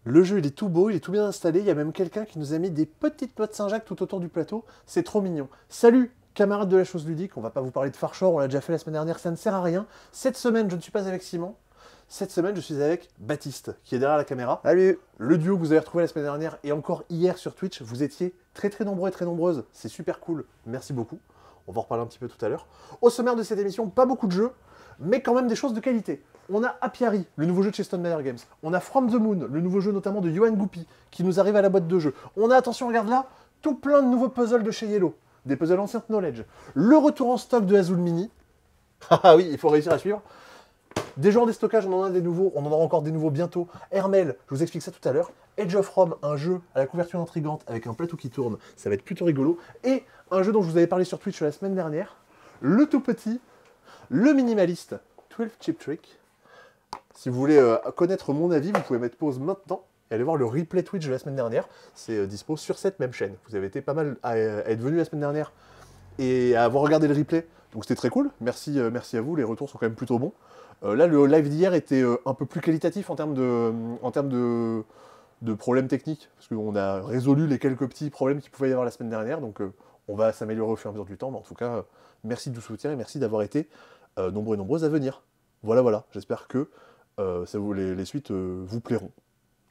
Le jeu, il est tout beau, il est tout bien installé. Il y a même quelqu'un qui nous a mis des petites noix de Saint-Jacques tout autour du plateau. C'est trop mignon. Salut, camarades de la chose ludique. On va pas vous parler de Farchor, on l'a déjà fait la semaine dernière, ça ne sert à rien. Cette semaine, je ne suis pas avec Simon. Cette semaine, je suis avec Baptiste, qui est derrière la caméra. Salut. Le duo que vous avez retrouvé la semaine dernière et encore hier sur Twitch, vous étiez très nombreux et très nombreuses. C'est super cool. Merci beaucoup. On va en reparler un petit peu tout à l'heure. Au sommaire de cette émission, pas beaucoup de jeux, mais quand même des choses de qualité. On a Apiary, le nouveau jeu de chez Stone Meyer Games. On a From the Moon, le nouveau jeu notamment de Yoann Goupy, qui nous arrive à la boîte de jeu. On a, attention, regarde là, tout plein de nouveaux puzzles de chez Yellow. Des puzzles Ancient Knowledge. Le retour en stock de Azul Mini. Ah oui, il faut réussir à suivre. Des genres des stockages, on en a des nouveaux, on en aura encore des nouveaux bientôt. Hermel, je vous explique ça tout à l'heure. Edge of Rome, un jeu à la couverture intrigante avec un plateau qui tourne, ça va être plutôt rigolo. Et un jeu dont je vous avais parlé sur Twitch la semaine dernière, le tout petit, le minimaliste, 12 Chip Trick. Si vous voulez connaître mon avis, vous pouvez mettre pause maintenant et aller voir le replay Twitch de la semaine dernière. C'est dispo sur cette même chaîne. Vous avez été pas mal à être venu la semaine dernière et à avoir regardé le replay. Donc c'était très cool. Merci à vous, les retours sont quand même plutôt bons. Là, le live d'hier était un peu plus qualitatif en termes de problèmes techniques, parce qu'on a résolu les quelques petits problèmes qu'il pouvait y avoir la semaine dernière, donc on va s'améliorer au fur et à mesure du temps, mais en tout cas, merci du soutien et merci d'avoir été nombreux et nombreuses à venir. Voilà, j'espère que les suites vous plairont,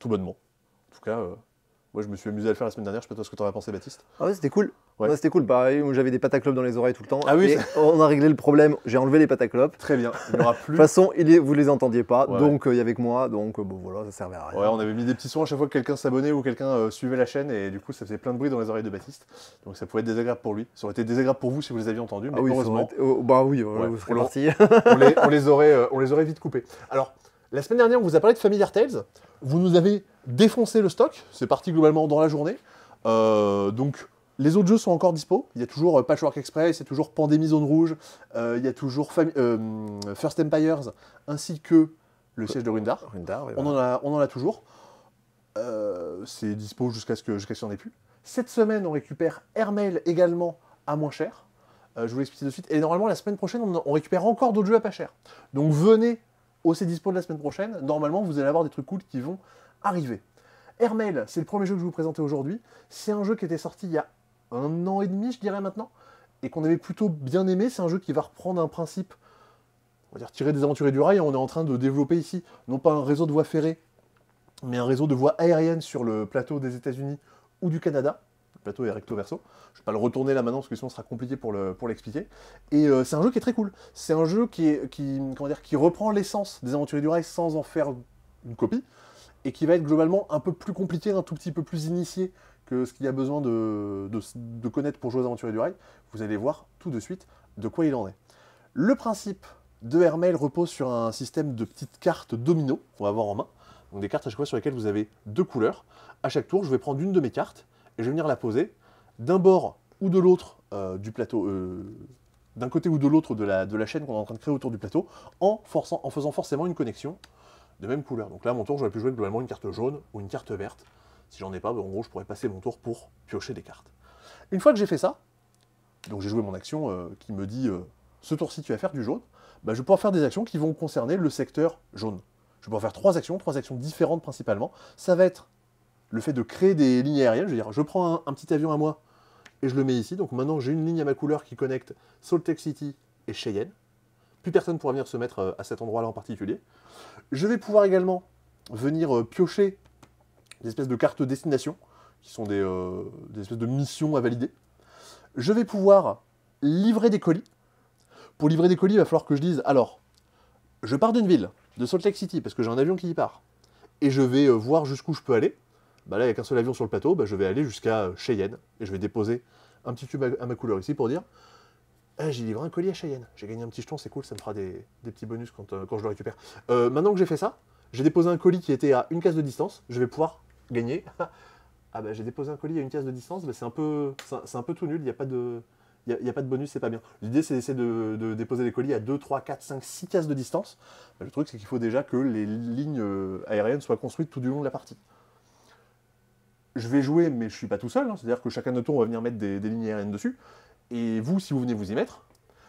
tout bonnement. En tout cas, moi je me suis amusé à le faire la semaine dernière, je sais pas toi ce que t'en as pensé, Baptiste. Ah ouais, c'était cool. Ouais. Ouais, c'était cool. Pareil, moi, j'avais des pataclopes dans les oreilles tout le temps. Ah oui, et on a réglé le problème. J'ai enlevé les pataclopes. Très bien, il n'y aura plus. De toute façon, vous les entendiez pas, Ouais. donc il y avait que moi, donc bon voilà, ça servait à rien. Ouais, on avait mis des petits sons à chaque fois que quelqu'un s'abonnait ou quelqu'un suivait la chaîne, et du coup ça faisait plein de bruit dans les oreilles de Baptiste. Donc ça pouvait être désagréable pour lui. Ça aurait été désagréable pour vous si vous les aviez entendus, mais Ah oui, heureusement, bah oui, Ouais, vous serez on parti. on les aurait vite coupés. Alors, la semaine dernière, on vous a parlé de Familiar Tales. Vous nous avez défoncé le stock. C'est parti globalement dans la journée. Donc, les autres jeux sont encore dispo. Il y a toujours Patchwork Express, il y a toujours Pandémie Zone Rouge, il y a toujours First Empires, ainsi que le siège de Rundar. Rundar, ouais, On en a toujours. C'est dispo jusqu'à ce qu'il n'y en ait plus. Cette semaine, on récupère Hermel également à moins cher. Je vous l'explique de suite. Et normalement, la semaine prochaine, on récupère encore d'autres jeux à pas cher. Donc venez au C'est Dispo de la semaine prochaine. Normalement, vous allez avoir des trucs cool qui vont arriver. Hermel, c'est le premier jeu que je vais vous présenter aujourd'hui. C'est un jeu qui était sorti il y a 1 an et demi, je dirais maintenant, et qu'on avait plutôt bien aimé. C'est un jeu qui va reprendre un principe, on va dire, tiré des Aventuriers du Rail. On est en train de développer ici, non pas un réseau de voies ferrées, mais un réseau de voies aériennes sur le plateau des États-Unis ou du Canada. Le plateau est recto verso. Je ne vais pas le retourner là maintenant parce que sinon ce sera compliqué pour l'expliquer. Et c'est un jeu qui est très cool. C'est un jeu qui reprend l'essence des Aventuriers du Rail sans en faire une copie, et qui va être globalement un peu plus compliqué, un tout petit peu plus initié que ce qu'il y a besoin de connaître pour jouer aux Aventuriers du Rail. Vous allez voir tout de suite de quoi il en est. Le principe de Hermel repose sur un système de petites cartes domino qu'on va avoir en main. Donc des cartes à chaque fois sur lesquelles vous avez 2 couleurs. À chaque tour, je vais prendre une de mes cartes et je vais venir la poser d'un bord ou de l'autre du plateau, d'un côté ou de l'autre de la chaîne qu'on est en train de créer autour du plateau, en faisant forcément une connexion de même couleur. Donc là, à mon tour, j'aurais pu jouer globalement une carte jaune ou une carte verte. Si j'en ai pas, en gros, je pourrais passer mon tour pour piocher des cartes. Une fois que j'ai fait ça, donc j'ai joué mon action qui me dit ce tour-ci tu vas faire du jaune, je vais pouvoir faire des actions qui vont concerner le secteur jaune. Je vais pouvoir faire 3 actions différentes principalement. Ça va être le fait de créer des lignes aériennes. Je veux dire, je prends un petit avion à moi et je le mets ici. Donc maintenant, j'ai une ligne à ma couleur qui connecte Salt Lake City et Cheyenne. Plus personne ne pourra venir se mettre à cet endroit-là en particulier. Je vais pouvoir également venir piocher des espèces de cartes destination, qui sont des espèces de missions à valider. Je vais pouvoir livrer des colis. Pour livrer des colis, il va falloir que je dise, alors, je pars d'une ville, de Salt Lake City, parce que j'ai un avion qui y part, et je vais voir jusqu'où je peux aller. Là, avec un seul avion sur le plateau, je vais aller jusqu'à Cheyenne, et je vais déposer un petit tube à ma couleur ici pour dire j'ai livré un colis à Cheyenne, j'ai gagné un petit jeton, c'est cool, ça me fera des petits bonus quand je le récupère. Maintenant que j'ai fait ça, j'ai déposé un colis qui était à une case de distance, je vais pouvoir gagner. J'ai déposé un colis à une case de distance, c'est un peu tout nul, il n'y a pas de... Il n'y a pas de bonus, c'est pas bien. L'idée, c'est d'essayer de déposer les colis à 2, 3, 4, 5, 6 cases de distance. Le truc, c'est qu'il faut déjà que les lignes aériennes soient construites tout du long de la partie. Je vais jouer, mais je ne suis pas tout seul. C'est-à-dire que chacun de notre tour, on va venir mettre des lignes aériennes dessus. Et vous, si vous venez vous y mettre,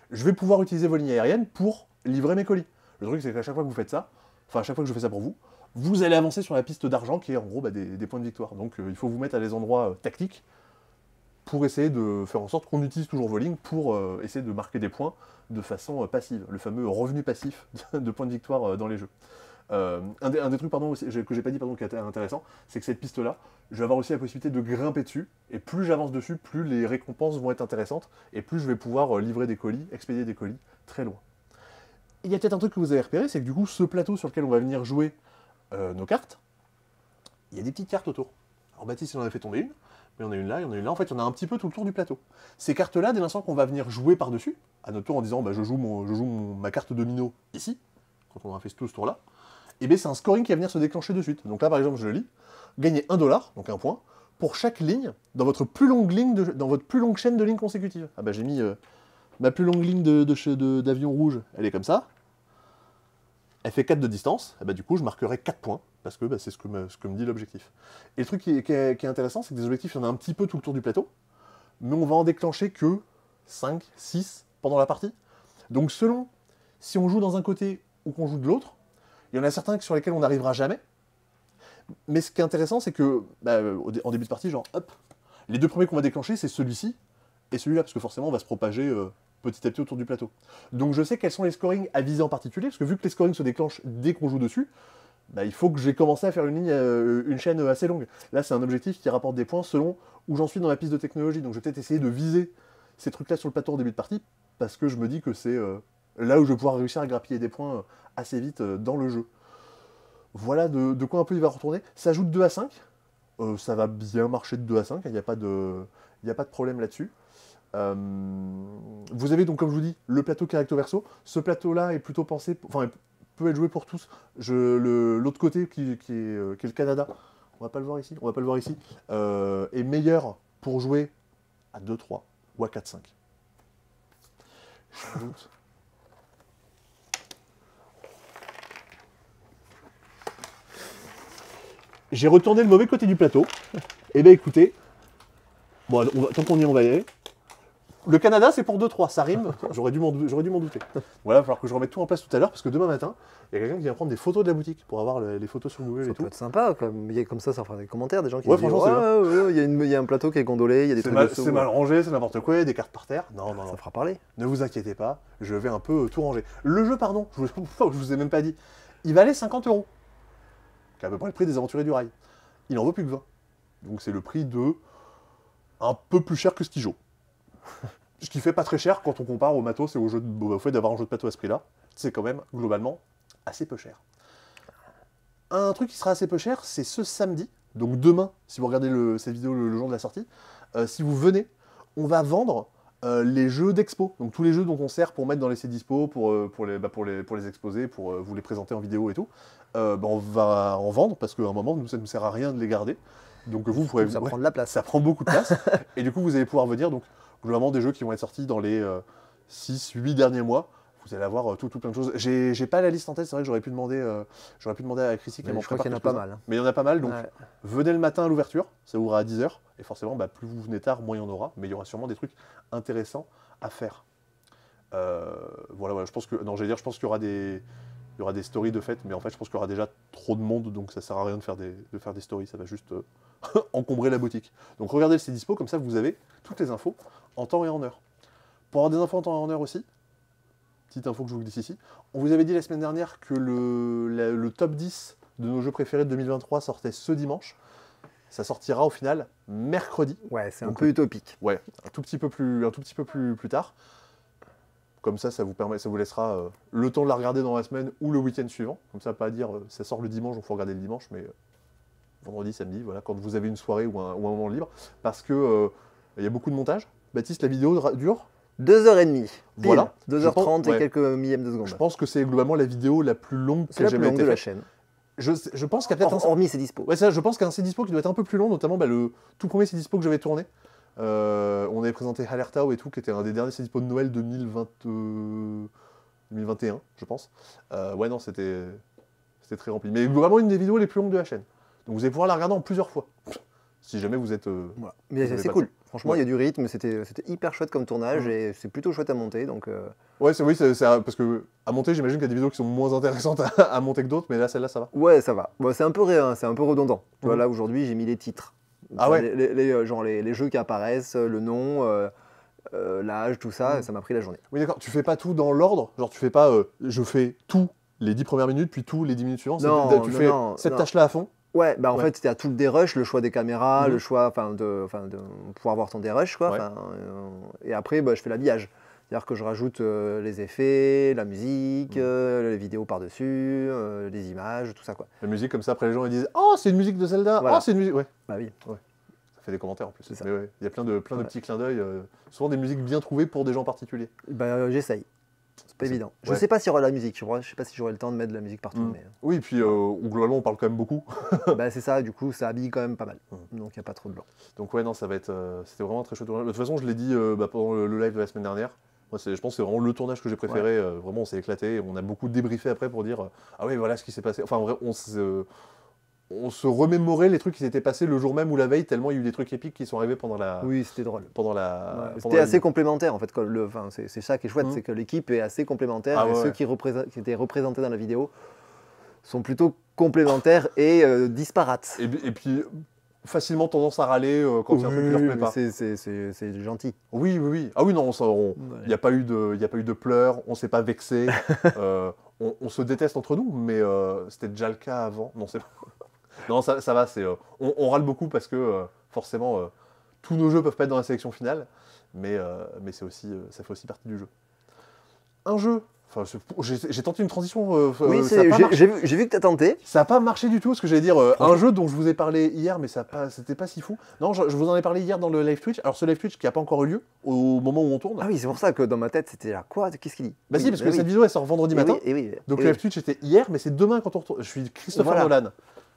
je vais pouvoir utiliser vos lignes aériennes pour livrer mes colis. Le truc, c'est qu'à chaque fois que vous faites ça, enfin, à chaque fois que je fais ça pour vous, vous allez avancer sur la piste d'argent qui est en gros des points de victoire. Donc il faut vous mettre à des endroits tactiques pour essayer de faire en sorte qu'on utilise toujours vos lignes pour essayer de marquer des points de façon passive, le fameux revenu passif de points de victoire dans les jeux. Un des trucs que j'ai pas dit qui est intéressant, c'est que cette piste-là, je vais avoir aussi la possibilité de grimper dessus, et plus j'avance dessus, plus les récompenses vont être intéressantes, et plus je vais pouvoir livrer des colis, expédier des colis très loin. Il y a peut-être un truc que vous avez repéré, c'est que du coup, ce plateau sur lequel on va venir jouer nos cartes, il y a des petites cartes autour. Alors Baptiste, il en a fait tomber une, mais il y en a une là, il y en a une là. En fait, il y en a un petit peu tout le tour du plateau. Ces cartes-là, dès l'instant qu'on va venir jouer par-dessus, à notre tour en disant je joue ma carte domino ici, quand on aura fait tout ce tour-là, et bien c'est un scoring qui va venir se déclencher de suite. Donc là, par exemple, je le lis, gagner 1 $, donc 1 point, pour chaque ligne, dans votre plus longue chaîne de lignes consécutives. Ah bah j'ai mis ma plus longue ligne d'avion rouge, elle est comme ça. Elle fait 4 de distance, et bah du coup je marquerai 4 points, parce que c'est ce que me dit l'objectif. Et le truc qui est intéressant, c'est que des objectifs, il y en a un petit peu tout le tour du plateau, mais on va en déclencher que 5, 6 pendant la partie. Donc selon si on joue dans un côté ou qu'on joue de l'autre, il y en a certains sur lesquels on n'arrivera jamais. Mais ce qui est intéressant, c'est que en début de partie, genre hop, les deux premiers qu'on va déclencher, c'est celui-ci et celui-là, parce que forcément on va se propager petit à petit autour du plateau. Donc je sais quels sont les scorings à viser en particulier, parce que vu que les scorings se déclenchent dès qu'on joue dessus, il faut que j'ai commencé à faire une chaîne assez longue. Là, c'est un objectif qui rapporte des points selon où j'en suis dans ma piste de technologie. Donc je vais peut-être essayer de viser ces trucs-là sur le plateau en début de partie, parce que je me dis que c'est là où je vais pouvoir réussir à grappiller des points assez vite dans le jeu. Voilà de quoi un peu il va retourner. Ça joue de 2 à 5. Ça va bien marcher de 2 à 5, il n'y a pas de problème là-dessus. Vous avez donc, comme je vous dis, le plateau qui est recto verso. Ce plateau-là est plutôt pensé, peut être joué pour tous. L'autre côté, qui est le Canada, on va pas le voir ici, est meilleur pour jouer à 2-3 ou à 4-5. J'ajoute. J'ai retourné le mauvais côté du plateau. Et bien écoutez, bon, tant qu'on y est, on va y aller. Le Canada, c'est pour 2-3, ça rime. J'aurais dû m'en douter. Voilà, il va falloir que je remette tout en place tout à l'heure, parce que demain matin, il y a quelqu'un qui vient prendre des photos de la boutique pour avoir les photos sur Google et tout. Ça peut être sympa, comme ça fera des commentaires, des gens qui ouais, disent franchement, il y a un plateau qui est gondolé, il y a des trucs dessous. C'est mal rangé, c'est n'importe quoi, il y a des cartes par terre. Non. Ça fera parler. Ne vous inquiétez pas, je vais un peu tout ranger. Le jeu, pardon, je vous ai même pas dit, il valait 50 €. Qui est à peu près le prix des Aventuriers du Rail. Il en vaut plus que 20. Donc c'est le prix de un peu plus cher que Styjo. Ce qui fait pas très cher quand on compare au matos et au fait d'avoir un jeu de plateau à ce prix-là. C'est quand même, globalement, assez peu cher. Un truc qui sera assez peu cher, c'est ce samedi. Donc demain, si vous regardez cette vidéo le jour de la sortie, si vous venez, on va vendre les jeux d'expo. Donc tous les jeux dont on sert pour mettre dans les C-Dispo, pour les exposer, pour vous les présenter en vidéo et tout. On va en vendre parce qu'à un moment, nous, ça ne nous sert à rien de les garder. Donc vous pourrez... Ça prend de la place. Ça prend beaucoup de place. Et du coup, vous allez pouvoir venir, donc, globalement, des jeux qui vont être sortis dans les 6-8 derniers mois. Vous allez avoir tout plein de choses. J'ai pas la liste en tête, c'est vrai que j'aurais pu demander à Chrissy qui m'en prépare. Je crois qu'il y en a pas mal. Mais il y en a pas mal, donc venez le matin à l'ouverture, ça ouvre à 10h. Et forcément, plus vous venez tard, moins il y en aura. Mais il y aura sûrement des trucs intéressants à faire. Voilà, je pense que... Non, j'allais dire, je pense qu'il y aura des stories de fête, mais en fait, je pense qu'il y aura déjà trop de monde, donc ça sert à rien de faire des stories, ça va juste encombrer la boutique. Donc regardez le C-Dispo, comme ça vous avez toutes les infos en temps et en heure. Pour avoir des infos en temps et en heure aussi, petite info que je vous glisse ici, on vous avait dit la semaine dernière que le top 10 de nos jeux préférés de 2023 sortait ce dimanche. Ça sortira au final mercredi. Ouais, c'est un peu utopique. Ouais, un tout petit peu plus tard. Comme ça vous laissera le temps de la regarder dans la semaine ou le week-end suivant. Comme ça, pas à dire ça sort le dimanche, donc il faut regarder le dimanche, mais vendredi, samedi, voilà, quand vous avez une soirée ou un moment libre. Parce que il y a beaucoup de montage. Baptiste, la vidéo dure 2h30. Voilà. 2h30 et quelques millièmes de seconde. Je pense que c'est globalement la vidéo la plus longue qui a jamais été de la faite. chaîne. Je pense qu'il y a peut-être hormis C-Dispo. Ouais, ça, je pense qu'il y a un C-Dispo qui doit être un peu plus long, notamment le tout premier C-Dispo que j'avais tourné. On avait présenté Alertao et tout, qui était un des derniers C-Dispo de Noël 2021, je pense. Ouais, non, c'était très rempli. Mais vraiment une des vidéos les plus longues de la chaîne. Donc vous allez pouvoir la regarder en plusieurs fois. Si jamais vous êtes... Voilà. Mais c'est cool. Franchement, il y a du rythme, c'était hyper chouette comme tournage et c'est plutôt chouette à monter. Donc, Ouais, parce que à monter, j'imagine qu'il y a des vidéos qui sont moins intéressantes à monter que d'autres, mais là, celle-là, ça va. Ouais, ça va. Bon, c'est un peu redondant. Tu vois, là, aujourd'hui, j'ai mis les titres. Ah ouais. Genre les jeux qui apparaissent, le nom, l'âge, tout ça, ça m'a pris la journée. Oui, d'accord. Tu fais pas tout dans l'ordre. Genre, tu fais pas je fais tout les 10 premières minutes, puis tout les 10 minutes suivantes. Non, tu fais cette tâche-là à fond. Ouais, bah en fait, c'était à tout le dérush, le choix des caméras, le choix de pouvoir voir ton dérush, quoi. Ouais. Et après, bah, je fais l'habillage. C'est-à-dire que je rajoute les effets, la musique, les vidéos par-dessus, les images, tout ça, quoi. La musique, comme ça, après les gens ils disent oh, c'est une musique de Zelda. Voilà. Oh, c'est une musique. Ouais. Bah oui. Ça fait des commentaires en plus. C'est ça. Mais ouais, il y a plein de petits clins d'œil. Souvent des musiques bien trouvées pour des gens particuliers. Bah, j'essaye. C'est pas évident. Je Ouais. sais pas s'il y aura la musique. Je sais pas si j'aurai le temps de mettre de la musique partout. Mais... Oui, et puis globalement, on parle quand même beaucoup. bah, c'est ça, du coup, ça habille quand même pas mal. Donc, il n'y a pas trop de blanc. Donc, ouais, non, ça va être. C'était vraiment très chouette. De toute façon, je l'ai dit pendant le live de la semaine dernière. Moi, je pense que c'est vraiment le tournage que j'ai préféré. Vraiment, on s'est éclaté. On a beaucoup débriefé après pour dire ah oui, voilà ce qui s'est passé. Enfin, en vrai, on se remémorait les trucs qui s'étaient passés le jour même ou la veille, tellement il y a eu des trucs épiques qui sont arrivés pendant la. Oui, c'était drôle. C'était assez complémentaire en fait. C'est ça qui est chouette, c'est que l'équipe est assez complémentaire. Ah, et ceux qui étaient représentés dans la vidéo sont plutôt complémentaires et disparates. Et puis facilement tendance à râler quand il y a un truc qui leur plaît pas. C'est gentil. Oui. Ah oui, non, il n'y a pas eu de pleurs, on s'est pas vexé. On se déteste entre nous, mais c'était déjà le cas avant. Non, c'est non, ça va. On râle beaucoup parce que forcément, tous nos jeux peuvent pas être dans la sélection finale, mais c'est aussi, ça fait aussi partie du jeu. Un jeu. Enfin, j'ai tenté une transition. Oui, j'ai vu que tu as tenté. Ça n'a pas marché du tout, ce que j'allais dire. Un jeu dont je vous ai parlé hier, mais c'était pas si fou. Non, je vous en ai parlé hier dans le live Twitch. Alors, ce live Twitch qui n'a pas encore eu lieu au moment où on tourne. Ah oui, c'est pour ça que dans ma tête, c'était là. Quoi? Qu'est-ce qu'il dit? Bah si, parce que cette vidéo, elle sort vendredi matin. Donc, le live Twitch était hier, mais c'est demain quand on retourne. Je suis Christopher Nolan.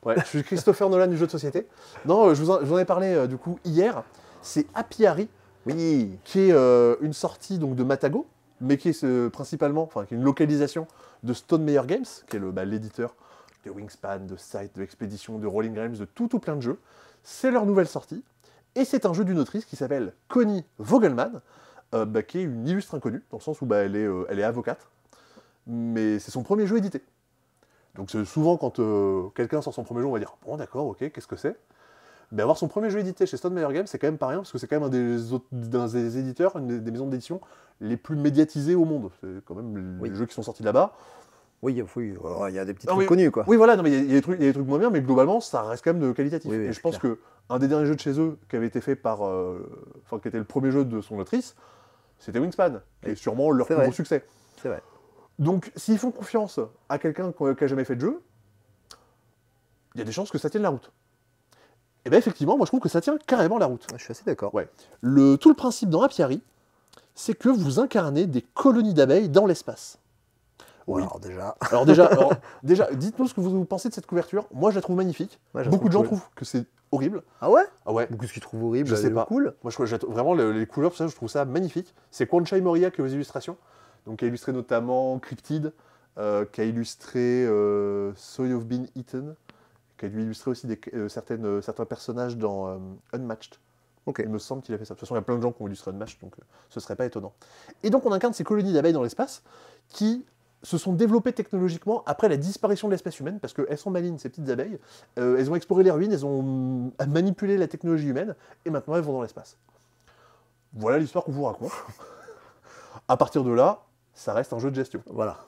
Ouais, je suis Christopher Nolan du jeu de société. Non, je vous en ai parlé du coup hier. C'est Apiary, qui est une sortie donc, de Matago, mais qui est principalement, qui est une localisation de Stone Meyer Games, qui est l'éditeur de Wingspan, de Sight, de Expedition, de Rolling Realms, de tout plein de jeux. C'est leur nouvelle sortie, et c'est un jeu d'une autrice qui s'appelle Connie Vogelman, qui est une illustre inconnue, dans le sens où elle est avocate, mais c'est son premier jeu édité. Donc souvent, quand quelqu'un sort son premier jeu, on va dire « Bon, d'accord, ok, qu'est-ce que c'est ?» Mais avoir son premier jeu édité chez Stone Meyer Games, c'est quand même pas rien, parce que c'est quand même un des éditeurs, des maisons d'édition les plus médiatisées au monde. C'est quand même les jeux qui sont sortis là-bas. Oui, il y a des petits trucs connus, quoi. Oui, voilà, non, mais il y a des trucs moins bien, mais globalement, ça reste quand même de qualitatif. Et je pense qu'un des derniers jeux de chez eux, qui avait été fait qui était le premier jeu de son autrice, c'était Wingspan, qui est sûrement leur plus gros succès. C'est vrai. Donc, s'ils font confiance à quelqu'un qui n'a jamais fait de jeu, il y a des chances que ça tienne la route. Et bien effectivement, moi je trouve que ça tient carrément la route. Je suis assez d'accord. Ouais. Tout le principe dans Apiary, c'est que vous incarnez des colonies d'abeilles dans l'espace. Oui. Alors déjà, dites-nous ce que vous pensez de cette couverture. Moi je la trouve magnifique. Beaucoup de gens trouvent que c'est horrible. Ah ouais? Ah ouais. Qu'est-ce qu'ils trouvent horrible? Je sais pas. Cool. Moi vraiment les couleurs, ça, je trouve ça magnifique. C'est Kwanchai Moriya qui est aux illustrations. Donc qui a illustré notamment Cryptid, qui a illustré Soy of Been Eaten, qui a dû illustrer aussi certains personnages dans Unmatched. Il me semble qu'il a fait ça. De toute façon, il y a plein de gens qui ont illustré Unmatched, donc ce serait pas étonnant. Et donc, on incarne ces colonies d'abeilles dans l'espace qui se sont développées technologiquement après la disparition de l'espèce humaine, parce qu'elles sont malines, ces petites abeilles. Elles ont exploré les ruines, elles ont manipulé la technologie humaine, et maintenant elles vont dans l'espace. Voilà l'histoire qu'on vous raconte. À partir de là, ça reste un jeu de gestion. Voilà.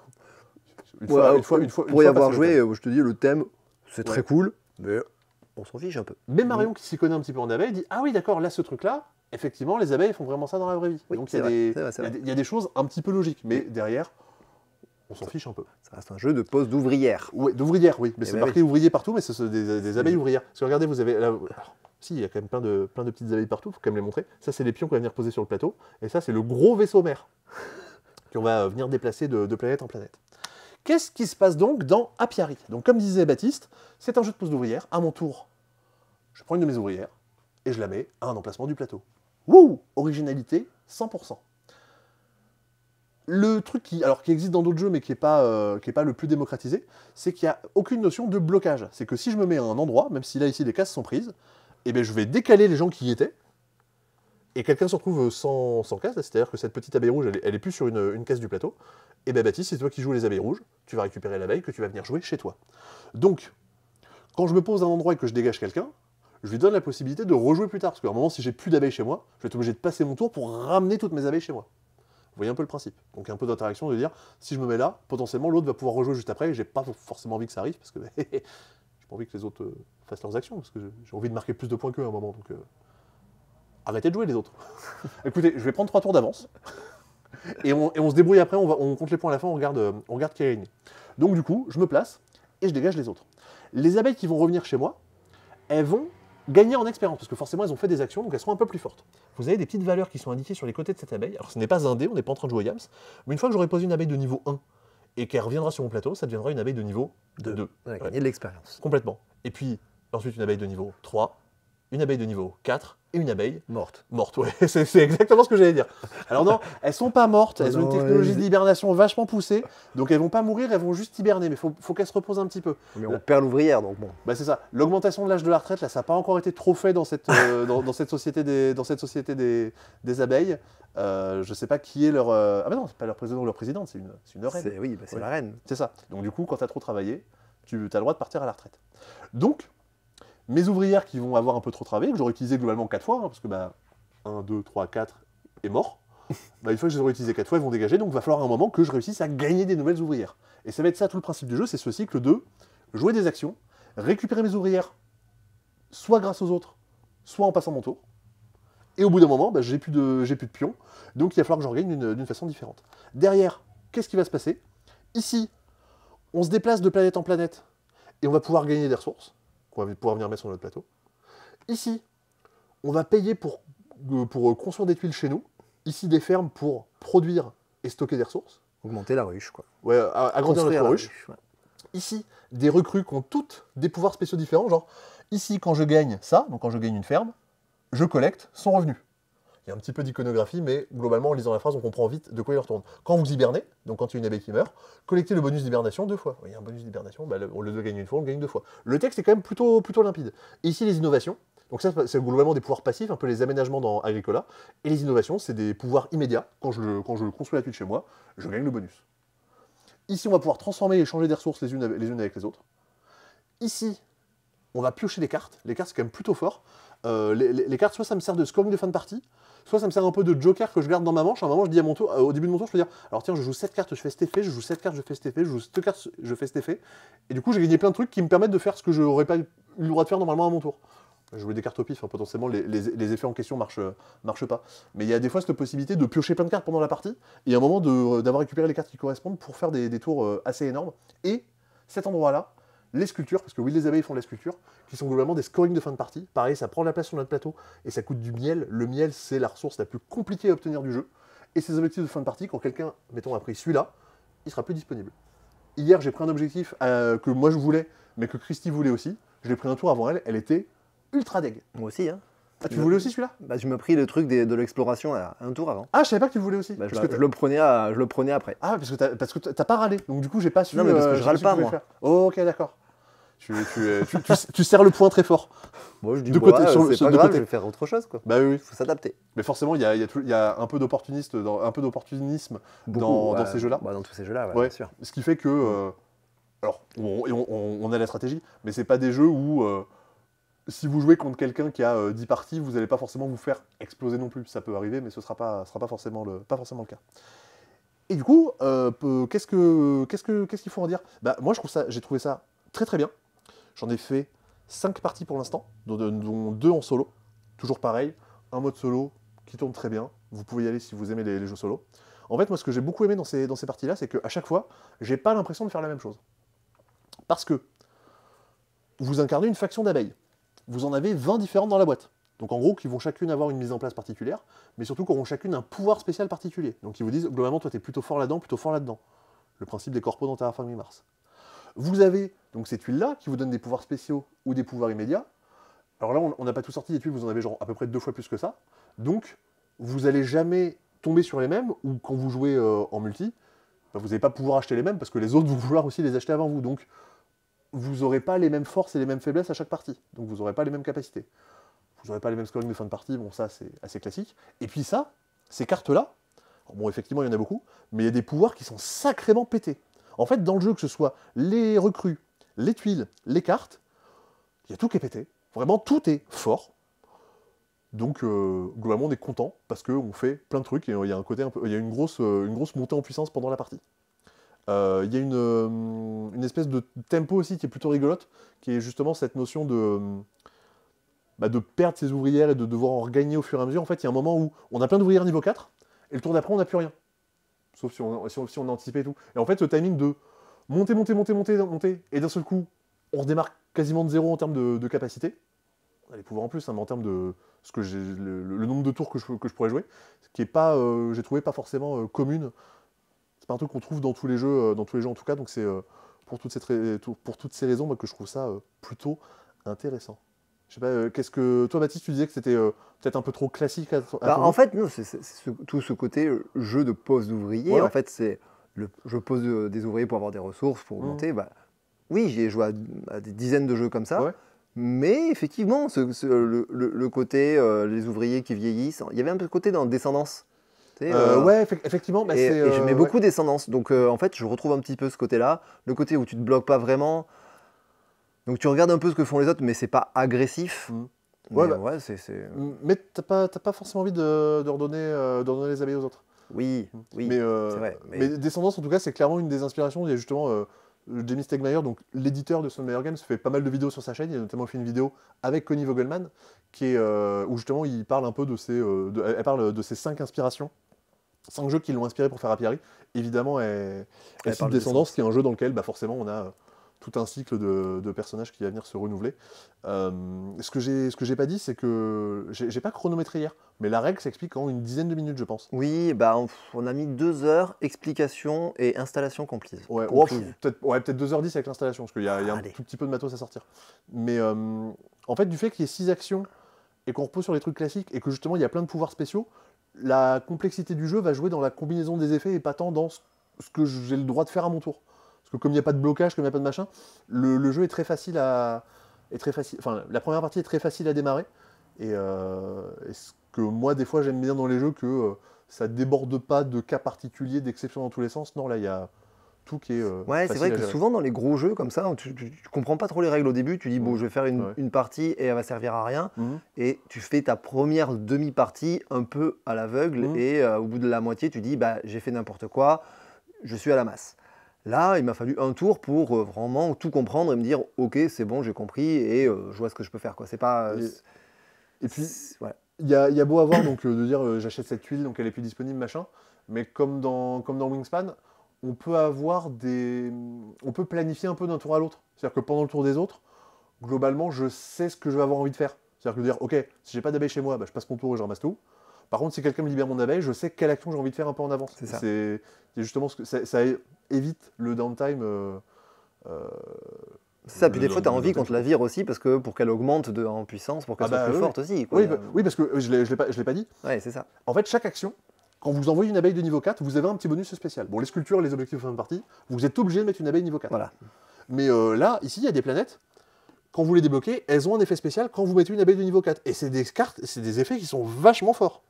Pour y avoir joué, je te dis, le thème, c'est très cool, mais on s'en fiche un peu. Mais Marion, qui s'y connaît un petit peu en abeilles, dit « Ah oui, d'accord, là, ce truc-là, effectivement, les abeilles font vraiment ça dans la vraie vie. » Donc, il y a des choses un petit peu logiques, mais derrière, on s'en fiche un peu. Ça reste un jeu de pose d'ouvrière. Oui, d'ouvrière, oui. Mais c'est marqué ouvrier partout, mais c'est des abeilles ouvrières. Parce que regardez, vous avez... Là, si, il y a quand même plein de petites abeilles partout, il faut quand même les montrer. Ça, c'est les pions qu'on va venir poser sur le plateau. Et ça, c'est le gros vaisseau mère qu'on va venir déplacer de planète en planète. Qu'est-ce qui se passe donc dans Apiary? Donc, comme disait Baptiste, c'est un jeu de pose d'ouvrière. À mon tour, je prends une de mes ouvrières et je la mets à un emplacement du plateau. Wouh! Originalité 100%. Le truc qui existe dans d'autres jeux, mais qui n'est pas le plus démocratisé, c'est qu'il n'y a aucune notion de blocage. C'est que si je me mets à un endroit, même si là, ici, les cases sont prises, eh bien, je vais décaler les gens qui y étaient. et quelqu'un se retrouve sans case, c'est-à-dire que cette petite abeille rouge, elle est plus sur une case du plateau, et ben Baptiste, c'est toi qui joues les abeilles rouges, tu vas récupérer l'abeille que tu vas venir jouer chez toi. Donc, quand je me pose à un endroit et que je dégage quelqu'un, je lui donne la possibilité de rejouer plus tard, parce qu'à un moment, si j'ai plus d'abeilles chez moi, je vais être obligé de passer mon tour pour ramener toutes mes abeilles chez moi. Vous voyez un peu le principe. Donc un peu d'interaction de dire, si je me mets là, potentiellement l'autre va pouvoir rejouer juste après, et j'ai pas forcément envie que ça arrive, parce que j'ai pas envie que les autres fassent leurs actions, parce que j'ai envie de marquer plus de points qu'eux à un moment, donc arrêtez de jouer les autres. Écoutez, je vais prendre 3 tours d'avance, et on se débrouille après, on compte les points à la fin, on regarde qui a gagné. Donc du coup, je me place, et je dégage les autres. Les abeilles qui vont revenir chez moi, elles vont gagner en expérience, parce que forcément elles ont fait des actions, donc elles seront un peu plus fortes. Vous avez des petites valeurs qui sont indiquées sur les côtés de cette abeille. Alors ce n'est pas un dé, on n'est pas en train de jouer Yams, mais une fois que j'aurai posé une abeille de niveau 1 et qu'elle reviendra sur mon plateau, ça deviendra une abeille de niveau 2. On a gagné de l'expérience. Complètement. Et puis ensuite une abeille de niveau 3, une abeille de niveau 4 et une abeille morte. Morte, ouais, c'est exactement ce que j'allais dire. Alors non, elles sont pas mortes, elles ont une technologie d'hibernation vachement poussée, donc elles vont pas mourir, elles vont juste hiberner, mais faut qu'elles se reposent un petit peu. Mais on perd l'ouvrière, donc bon. Bah c'est ça. L'augmentation de l'âge de la retraite, là, ça n'a pas encore été trop fait dans cette, dans cette société des abeilles. Je sais pas qui est leur... Ah bah non, c'est pas leur président ou leur présidente, c'est une reine. Oui, bah c'est la reine. C'est ça. Donc du coup, quand tu as trop travaillé, tu as le droit de partir à la retraite. Donc, mes ouvrières qui vont avoir un peu trop travaillé, que j'aurais utilisé globalement 4 fois, hein, parce que 1, 2, 3, 4 est mort, une fois que je les aurai utilisées 4 fois, ils vont dégager, donc il va falloir un moment que je réussisse à gagner des nouvelles ouvrières. Et ça va être ça tout le principe du jeu, c'est ce cycle de jouer des actions, récupérer mes ouvrières, soit grâce aux autres, soit en passant mon tour. Et au bout d'un moment, j'ai plus de pions, donc il va falloir que j'en gagne d'une façon différente. Derrière, qu'est-ce qui va se passer? Ici, on se déplace de planète en planète, et on va pouvoir gagner des ressources, qu'on va pouvoir venir mettre sur notre plateau. Ici, on va payer pour construire des tuiles chez nous, ici des fermes pour produire et stocker des ressources. Augmenter la ruche, quoi. Ouais, agrandir notre ruche. Ouais. Ici, des recrues qui ont toutes des pouvoirs spéciaux différents, genre, ici, quand je gagne ça, donc quand je gagne une ferme, je collecte son revenu. Il y a un petit peu d'iconographie, mais globalement, en lisant la phrase, on comprend vite de quoi il retourne. Quand vous hibernez, donc quand il y a une abeille qui meurt, collectez le bonus d'hibernation 2 fois. Il y a un bonus d'hibernation, au lieu de gagner une fois, on le gagne 2 fois. Le texte est quand même plutôt limpide. Et ici, les innovations, donc ça, c'est globalement des pouvoirs passifs, un peu les aménagements dans Agricola. Et les innovations, c'est des pouvoirs immédiats. Quand je construis la tuile chez moi, je gagne le bonus. Ici, on va pouvoir transformer et échanger des ressources les unes avec les autres. Ici, on va piocher les cartes. Les cartes, c'est quand même plutôt fort. Les cartes, soit ça me sert de scoring de fin de partie, soit ça me sert un peu de joker que je garde dans ma manche. À un moment, je dis à mon tour, au début de mon tour, je peux dire, alors tiens, je joue cette carte, je fais cet effet, je joue cette carte, je fais cet effet, je joue cette carte, je fais cet effet. Et du coup, j'ai gagné plein de trucs qui me permettent de faire ce que je n'aurais pas eu le droit de faire normalement à mon tour. Jouer des cartes au pif, hein, potentiellement, les effets en question marchent pas. Mais il y a des fois cette possibilité de piocher plein de cartes pendant la partie, et à un moment d'avoir récupéré les cartes qui correspondent pour faire des tours assez énormes. Et cet endroit-là, les sculptures, parce que oui, les abeilles font de la sculpture, qui sont globalement des scorings de fin de partie. Pareil, ça prend de la place sur notre plateau, et ça coûte du miel. Le miel, c'est la ressource la plus compliquée à obtenir du jeu. Et ces objectifs de fin de partie, quand quelqu'un, mettons, a pris celui-là, il sera plus disponible. Hier, j'ai pris un objectif que moi je voulais, mais que Christy voulait aussi. Je l'ai pris un tour avant elle, elle était ultra deg. Moi aussi, hein. Ah, tu voulais aussi celui-là? Bah, je me pris le truc de l'exploration un tour avant. Ah, je savais pas que tu le voulais aussi. Bah, je le prenais après. Ah, parce que t'as pas râlé, donc du coup j'ai pas su. Non, mais parce que je râle pas, moi. Oh, ok, d'accord. Tu serres le point très fort. Moi, je dis, de côté, c'est pas grave, je vais faire autre chose, quoi. Bah oui, faut s'adapter. Mais forcément, il y a un peu d'opportunisme dans ces jeux-là. Bah, dans tous ces jeux-là, ouais, bien sûr. Ce qui fait que, alors, on a la stratégie, mais c'est pas des jeux où si vous jouez contre quelqu'un qui a 10 parties, vous n'allez pas forcément vous faire exploser non plus. Ça peut arriver, mais ce sera pas forcément le cas. Et du coup, qu'est-ce qu'il faut en dire? Bah, moi, j'ai trouvé ça très très bien. J'en ai fait 5 parties pour l'instant, dont 2 en solo. Toujours pareil, un mode solo qui tourne très bien. Vous pouvez y aller si vous aimez les jeux solo. En fait, moi, ce que j'ai beaucoup aimé dans ces parties-là, c'est qu'à chaque fois, j'ai pas l'impression de faire la même chose. Parce que vous incarnez une faction d'abeilles. Vous en avez 20 différentes dans la boîte. Donc en gros, qui vont chacune avoir une mise en place particulière, mais surtout qui auront chacune un pouvoir spécial particulier. Donc ils vous disent, globalement, toi, t'es plutôt fort là-dedans, plutôt fort là-dedans. Le principe des corpos dans Terraforming Mars. Vous avez donc ces tuiles-là qui vous donnent des pouvoirs spéciaux ou des pouvoirs immédiats. Alors là, on n'a pas tout sorti des tuiles, vous en avez genre à peu près 2 fois plus que ça. Donc, vous n'allez jamais tomber sur les mêmes, ou quand vous jouez en multi, bah, vous n'allez pas pouvoir acheter les mêmes, parce que les autres vont vouloir aussi les acheter avant vous. Donc, vous n'aurez pas les mêmes forces et les mêmes faiblesses à chaque partie. Donc, vous n'aurez pas les mêmes capacités. vous n'aurez pas les mêmes scoring de fin de partie, bon ça c'est assez classique. Et puis ça, ces cartes-là, bon effectivement il y en a beaucoup, mais il y a des pouvoirs qui sont sacrément pétés. En fait, dans le jeu, que ce soit les recrues, les tuiles, les cartes, il y a tout qui est pété. Vraiment, tout est fort. Donc, globalement, on est content parce qu'on fait plein de trucs et il y a un côté il y a une grosse montée en puissance pendant la partie. Il y a une espèce de tempo aussi qui est plutôt rigolote, qui est justement cette notion de perdre ses ouvrières et de devoir en regagner au fur et à mesure. En fait, il y a un moment où on a plein d'ouvrières niveau 4, et le tour d'après, on n'a plus rien. Sauf si on a anticipé et tout. Et en fait, le timing de monter, et d'un seul coup, on redémarre quasiment de zéro en termes de capacité. On a les pouvoirs en plus, hein, mais en termes de le nombre de tours que je pourrais jouer, ce qui est pas, j'ai trouvé pas forcément commune. C'est pas un truc qu'on trouve dans tous les jeux en tout cas. Donc c'est pour toutes ces raisons moi, que je trouve ça plutôt intéressant. Je sais pas, qu'est-ce que toi, Baptiste, tu disais que c'était peut-être un peu trop classique en fait, non, c'est tout ce côté jeu de pose d'ouvriers. Ouais. En fait, c'est je pose des ouvriers pour avoir des ressources, pour monter. Bah, oui, j'ai joué à des dizaines de jeux comme ça. Ouais. Mais effectivement, le côté les ouvriers qui vieillissent, il y avait un peu de côté dans Descendance. Ouais, effectivement. Bah, et j'aimais beaucoup Descendance. Donc en fait, je retrouve un petit peu ce côté-là. Le côté où tu te bloques pas vraiment. Donc tu regardes un peu ce que font les autres, mais c'est pas agressif. Ouais, Mais, mais t'as pas forcément envie de redonner les abeilles aux autres. Oui, Mais, c'est vrai. Mais Descendance, en tout cas, c'est clairement une des inspirations. Il y a justement Jamie Stegmaier, donc l'éditeur de Stone Meyer Games, fait pas mal de vidéos sur sa chaîne. Il a notamment fait une vidéo avec Connie Vogelman, qui est, où justement il parle un peu elle parle de ses 5 inspirations. 5 jeux qui l'ont inspiré pour faire Apiary. Évidemment, elle cite Descendance, qui est un jeu dans lequel forcément on a tout un cycle de personnages qui va venir se renouveler. Ce que j'ai pas dit, c'est que j'ai pas chronométré hier, mais la règle s'explique en une dizaine de minutes, je pense. Oui, bah on a mis 2 heures, explication et installation comprise. Ouais, peut-être 2h10 avec l'installation, parce qu'il y a un tout petit peu de matos à sortir. Mais en fait, du fait qu'il y ait 6 actions et qu'on repose sur les trucs classiques, et que justement il y a plein de pouvoirs spéciaux, la complexité du jeu va jouer dans la combinaison des effets et pas tant dans ce que j'ai le droit de faire à mon tour. Parce que comme il n'y a pas de blocage, comme il n'y a pas de machin, le jeu est très facile enfin, la première partie est très facile à démarrer. Et ce que moi, des fois, j'aime bien dans les jeux, que ça déborde pas de cas particuliers, d'exceptions dans tous les sens. Non, là, il y a tout qui est ouais, c'est vrai que souvent dans les gros jeux comme ça, tu comprends pas trop les règles au début. Tu dis, bon, je vais faire une partie et elle va servir à rien. Et tu fais ta première demi-partie un peu à l'aveugle. Et au bout de la moitié, tu dis, bah, j'ai fait n'importe quoi, je suis à la masse. Là, il m'a fallu un tour pour vraiment tout comprendre et me dire, ok, c'est bon, j'ai compris et je vois ce que je peux faire, quoi. C'est pas. Et puis, il y a beau avoir donc de dire j'achète cette tuile, donc elle est plus disponible, machin. Mais comme dans Wingspan, on peut planifier un peu d'un tour à l'autre. C'est-à-dire que pendant le tour des autres, globalement, je sais ce que je vais avoir envie de faire. C'est-à-dire que de dire, ok, si j'ai pas d'abeilles chez moi, je passe mon tour et je ramasse tout. Par contre, si quelqu'un me libère mon abeille, je sais quelle action j'ai envie de faire un peu en avance. C'est justement ce que ça évite le downtime. C'est ça, puis des fois, tu as envie qu'on te la vire aussi, parce que pour qu'elle augmente en puissance, pour qu'elle soit plus forte aussi. Quoi. Oui, parce que je l'ai pas dit. Ouais, c'est ça. En fait, chaque action, quand vous envoyez une abeille de niveau 4, vous avez un petit bonus spécial. Bon, les sculptures et les objectifs de fin de partie, vous êtes obligé de mettre une abeille niveau 4. Voilà. Mais là, ici, il y a des planètes. Quand vous les débloquez, elles ont un effet spécial quand vous mettez une abeille de niveau 4. Et c'est des cartes, c'est des effets qui sont vachement forts.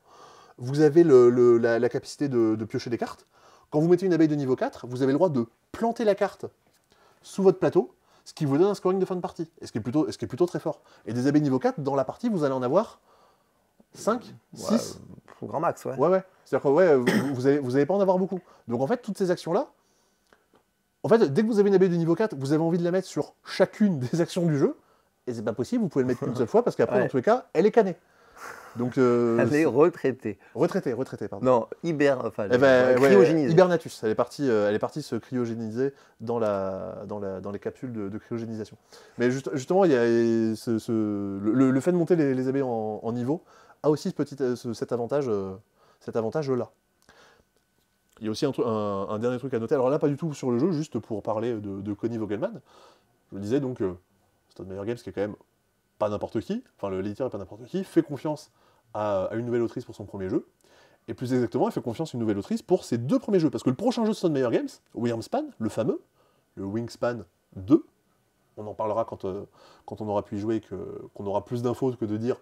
Vous avez la capacité de piocher des cartes. Quand vous mettez une abeille de niveau 4, vous avez le droit de planter la carte sous votre plateau, ce qui vous donne un scoring de fin de partie, et ce qui est plutôt très fort. Et des abeilles niveau 4, dans la partie, vous allez en avoir 5, 6. Au grand max, ouais. Ouais. C'est-à-dire que vous allez pas en avoir beaucoup. Donc en fait, toutes ces actions-là, en fait, dès que vous avez une abeille de niveau 4, vous avez envie de la mettre sur chacune des actions du jeu, et c'est pas possible, vous pouvez le mettre qu'une seule fois, parce qu'après, dans tous les cas, elle est cannée. Donc, elle est retraitée. Retraitée, pardon. Non, cryogénisée. Hibernatus, elle est partie se cryogéniser dans les capsules de cryogénisation. Mais justement, il y a le fait de monter les abeilles en niveau a aussi cet avantage-là. Il y a aussi un dernier truc à noter. Alors là, pas du tout sur le jeu, juste pour parler de Connie Vogelman. Je le disais donc, Stone Meyer Games, qui est quand même pas n'importe qui, enfin l'éditeur est pas n'importe qui, fait confiance à une nouvelle autrice pour son premier jeu. Et plus exactement, elle fait confiance à une nouvelle autrice pour ses 2 premiers jeux. Parce que le prochain jeu de Stone Meyer Games, Wingspan, le fameux, le Wingspan 2, on en parlera quand on aura pu y jouer et qu'on aura plus d'infos que de dire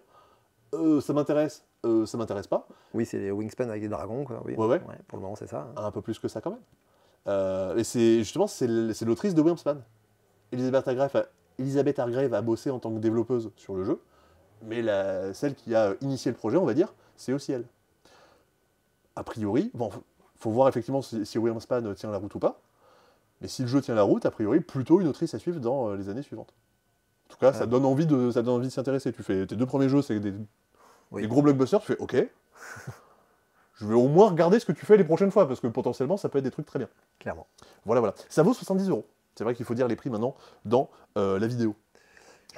ça m'intéresse, ça m'intéresse pas. Oui, c'est les Wingspan avec des dragons, quoi. Oui. Ouais. Pour le moment, c'est ça. Un peu plus que ça quand même. Et c'est l'autrice de Wingspan. Elizabeth Hargrave a bossé en tant que développeuse sur le jeu, mais celle qui a initié le projet, on va dire, c'est aussi elle. A priori, bon, faut voir effectivement si Wingspan tient la route ou pas, mais si le jeu tient la route, a priori, plutôt une autrice à suivre dans les années suivantes. En tout cas, ça donne envie de s'y intéresser. Tu fais tes 2 premiers jeux, c'est des gros blockbusters, tu fais OK. Je vais au moins regarder ce que tu fais les prochaines fois, parce que potentiellement, ça peut être des trucs très bien. Clairement. Voilà. Ça vaut 70 €. C'est vrai qu'il faut dire les prix maintenant dans la vidéo.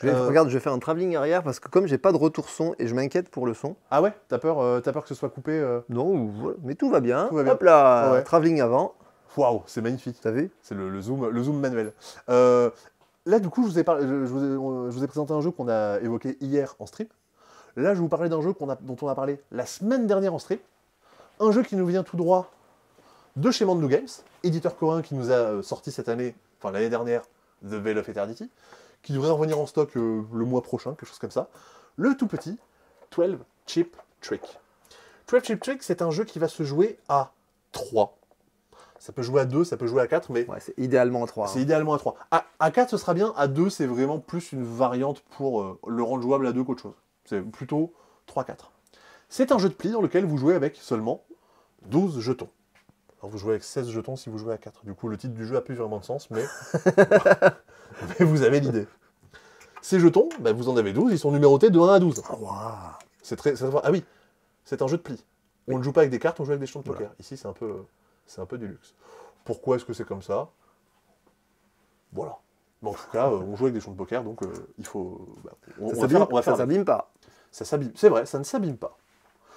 Regarde, je vais faire un travelling arrière parce que comme j'ai pas de retour son et je m'inquiète pour le son. Ah ouais, t'as peur que ce soit coupé Non, mais tout va bien. Tout va bien. Hop là, Ouais. travelling avant. Waouh, c'est magnifique. T'as vu? C'est le zoom manuel. Là, du coup, je vous ai présenté un jeu qu'on a évoqué hier en stream. Là, je vais vous parler d'un jeu dont on a parlé la semaine dernière en stream. Un jeu qui nous vient tout droit de chez Mandu Games, éditeur coréen qui nous a sorti cette année, enfin l'année dernière, The Veil of Eternity, qui devrait revenir en stock le mois prochain, quelque chose comme ça. Le tout petit 12 Chip Trick. 12 Chip Trick, c'est un jeu qui va se jouer à 3. Ça peut jouer à 2, ça peut jouer à 4, mais... Ouais, c'est idéalement à 3. C'est idéalement à 3. À 4, ce sera bien. À 2, c'est vraiment plus une variante pour le rendre jouable à 2 qu'autre chose. C'est plutôt 3-4. C'est un jeu de pli dans lequel vous jouez avec seulement 12 jetons. Alors vous jouez avec 16 jetons si vous jouez à 4. Du coup, le titre du jeu a plus vraiment de sens, mais, mais vous avez l'idée. Ces jetons, vous en avez 12, ils sont numérotés de 1 à 12. Oh, wow. C'est très... Ah oui, c'est un jeu de pli. On ne joue pas avec des cartes, on joue avec des jetons de poker. Voilà. Ici, c'est un peu du luxe. Pourquoi est-ce que c'est comme ça? Voilà. Mais en tout cas, on joue avec des jetons de poker, donc il faut... Ça s'abîme pas. Ça s'abîme. C'est vrai, ça ne s'abîme pas.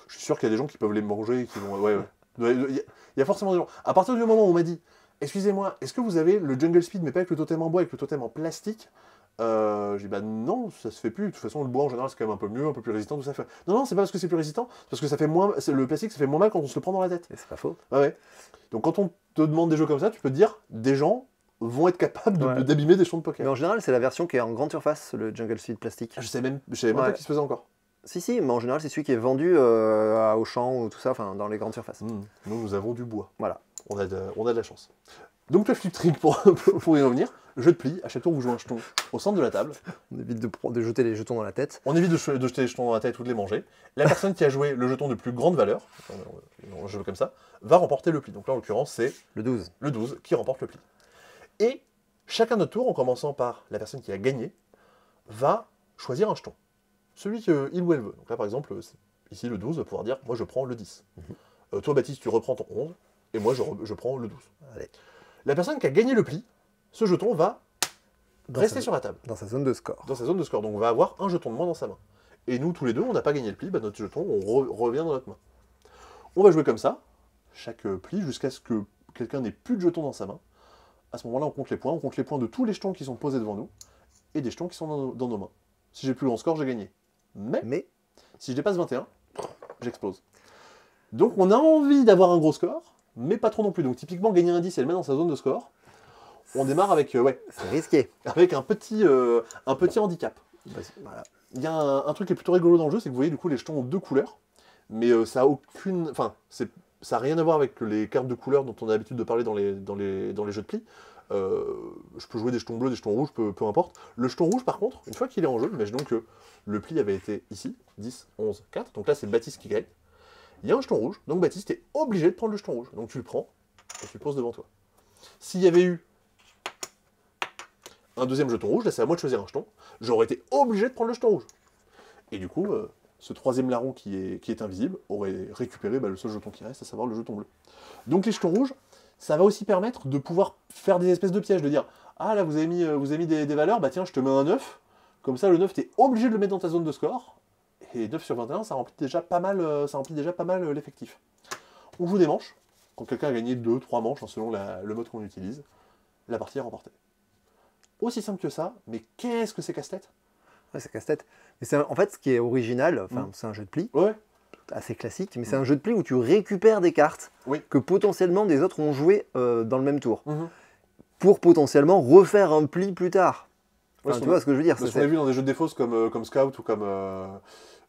Je suis sûr qu'il y a des gens qui peuvent les manger et qui vont... Ouais. Il y a forcément des gens. À partir du moment où on m'a dit, excusez-moi, est-ce que vous avez le Jungle Speed, mais pas avec le totem en bois, avec le totem en plastique? J'ai dit, non, ça se fait plus. De toute façon, le bois en général, c'est quand même un peu mieux, un peu plus résistant, tout ça. Non, c'est pas parce que c'est plus résistant, c'est parce que ça fait moins. Le plastique, ça fait moins mal quand on se le prend dans la tête. Et c'est pas faux. Ouais. Donc quand on te demande des jeux comme ça, tu peux te dire, des gens vont être capables d'abîmer des jetons de poker. Mais en général, c'est la version qui est en grande surface, le Jungle Speed plastique. Je savais même pas qu'il se faisait encore. Si, mais en général, c'est celui qui est vendu à Auchan ou tout ça, enfin dans les grandes surfaces. Nous avons du bois. Voilà. On a de la chance. Donc, le flip trick pour y revenir. Jeu de pli, à chaque tour, vous jouez un jeton au centre de la table. On évite de jeter les jetons dans la tête. On évite de jeter les jetons dans la tête ou de les manger. La personne qui a joué le jeton de plus grande valeur, un jeu comme ça, va remporter le pli. Donc là, en l'occurrence, c'est le 12. Le 12 qui remporte le pli. Et chacun notre tour, en commençant par la personne qui a gagné, va choisir un jeton. Celui qu'il ou elle veut. Donc là, par exemple, ici, le 12 va pouvoir dire, moi, je prends le 10. Toi, Baptiste, tu reprends ton 11. Et moi, je prends le 12. Allez. La personne qui a gagné le pli, ce jeton va rester sur la table. Dans sa zone de score. Dans sa zone de score. Donc on va avoir un jeton de moins dans sa main. Et nous, tous les deux, on n'a pas gagné le pli, notre jeton, on revient dans notre main. On va jouer comme ça, chaque pli, jusqu'à ce que quelqu'un n'ait plus de jetons dans sa main. À ce moment-là, on compte les points. On compte les points de tous les jetons qui sont posés devant nous, et des jetons qui sont dans nos mains. Si j'ai plus grand score, j'ai gagné. Mais si je dépasse 21, j'explose. Donc on a envie d'avoir un gros score, mais pas trop non plus. Donc typiquement, gagner un 10 et le mettre dans sa zone de score, on démarre avec c'est risqué. Avec un petit handicap. Voilà. Il y a un truc qui est plutôt rigolo dans le jeu, c'est que vous voyez, du coup, les jetons ont 2 couleurs, mais ça a aucune... Enfin, ça n'a rien à voir avec les cartes de couleurs dont on a l'habitude de parler dans les jeux de pli. Je peux jouer des jetons bleus, des jetons rouges, peu importe. Le jeton rouge, par contre, une fois qu'il est en jeu, imaginons que le pli avait été ici, 10, 11, 4, donc là, c'est Baptiste qui gagne. Il y a un jeton rouge, donc Baptiste est obligé de prendre le jeton rouge. Donc tu le prends, et tu le poses devant toi. S'il y avait eu un deuxième jeton rouge, là c'est à moi de choisir un jeton, j'aurais été obligé de prendre le jeton rouge. Et du coup, ce troisième larron qui est invisible aurait récupéré le seul jeton qui reste, à savoir le jeton bleu. Donc les jetons rouges, ça va aussi permettre de pouvoir faire des espèces de pièges, de dire « Ah là, vous avez mis des valeurs, bah tiens, je te mets un 9, comme ça le 9, tu es obligé de le mettre dans ta zone de score, et 9 sur 21, ça remplit déjà pas mal l'effectif. » On joue des manches, quand quelqu'un a gagné 2, 3 manches, selon le mode qu'on utilise, la partie est remportée. Aussi simple que ça, mais qu'est-ce que c'est casse-tête? Ouais, c'est casse-tête. Mais en fait, ce qui est original, c'est un jeu de pli, assez classique, mais c'est un jeu de pli où tu récupères des cartes que potentiellement des autres ont joué dans le même tour, pour potentiellement refaire un pli plus tard. Enfin, tu vois ce que je veux dire? Ce qu'on a vu dans des jeux de défausse comme Scout ou comme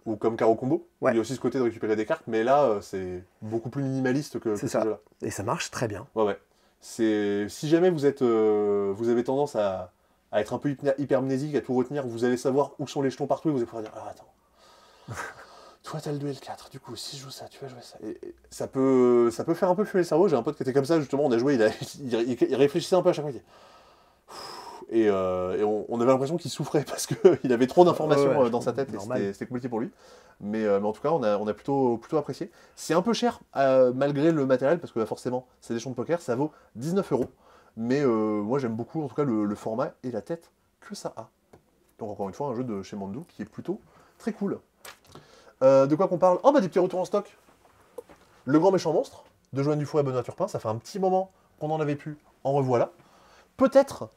ou comme Caro Combo. Ouais. Il y a aussi ce côté de récupérer des cartes, mais là, c'est beaucoup plus minimaliste que ces jeux-là. Et ça marche très bien. Ouais. Si jamais vous avez tendance à être un peu hypermnésique, à tout retenir, vous allez savoir où sont les jetons partout et vous allez pouvoir dire ah, attends. Toi, t'as le duel 4, du coup, si je joue ça, tu vas jouer ça. Et ça peut faire un peu fumer le cerveau. J'ai un pote qui était comme ça, justement, on a joué, il réfléchissait un peu à chaque fois. Et on avait l'impression qu'il souffrait parce qu'il avait trop d'informations dans sa tête et c'était compliqué pour lui. Mais en tout cas, on a plutôt apprécié. C'est un peu cher malgré le matériel parce que forcément, c'est des jetons de poker, ça vaut 19 €. Mais moi, j'aime beaucoup en tout cas le format et la tête que ça a. Donc encore une fois, un jeu de chez Mandou qui est plutôt très cool. De quoi qu'on parle? Oh bah des petits retours en stock. Le Grand Méchant Monstre de Joanne Dufour et Benoît Turpin, ça fait un petit moment qu'on en avait plus. En revoilà. Peut-être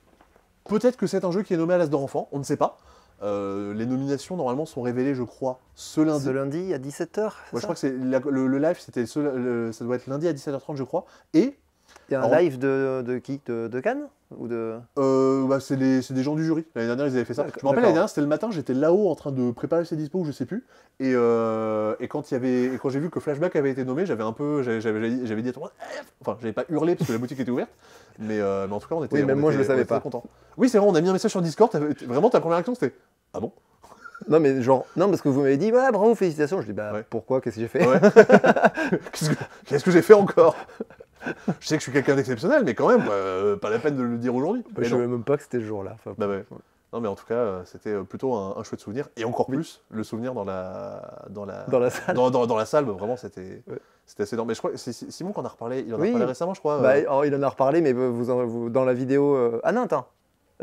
que c'est un jeu qui est nommé à l'As d'or enfant, on ne sait pas. Les nominations normalement sont révélées, je crois, ce lundi. Ce lundi à 17h. Ouais, je crois que c'est le live, ça doit être lundi à 17h30, je crois. Et il y a un live de qui? De Cannes ou de... c'est des gens du jury. L'année dernière, ils avaient fait ça. Je me rappelle, l'année dernière, c'était le matin, j'étais là-haut en train de préparer ses dispos, je sais plus. Et quand j'ai vu que Flashback avait été nommé, j'avais dit à tout le monde, enfin, j'avais pas hurlé parce que la boutique était ouverte. Mais en tout cas, on était. Oui, même moi, je le savais pas. Content. Oui, c'est vrai, on a mis un message sur Discord. Vraiment, ta première réaction, c'était ah bon? Non, mais genre, non, parce que vous m'avez dit, ouais, bravo, félicitations. Je dis, bah, pourquoi? Qu'est-ce que j'ai fait? Qu'est-ce que j'ai fait encore? Je sais que je suis quelqu'un d'exceptionnel, mais quand même, pas la peine de le dire aujourd'hui. Je savais même pas que c'était ce jour-là. Enfin, ouais. Non, mais en tout cas, c'était plutôt un chouette souvenir. Et encore plus, le souvenir dans la salle. Dans la salle, vraiment, c'était assez énorme. Mais je crois que c'est Simon qui en a reparlé. Il en a reparlé récemment, je crois. Il en a reparlé, mais vous dans la vidéo... Ah non, attends.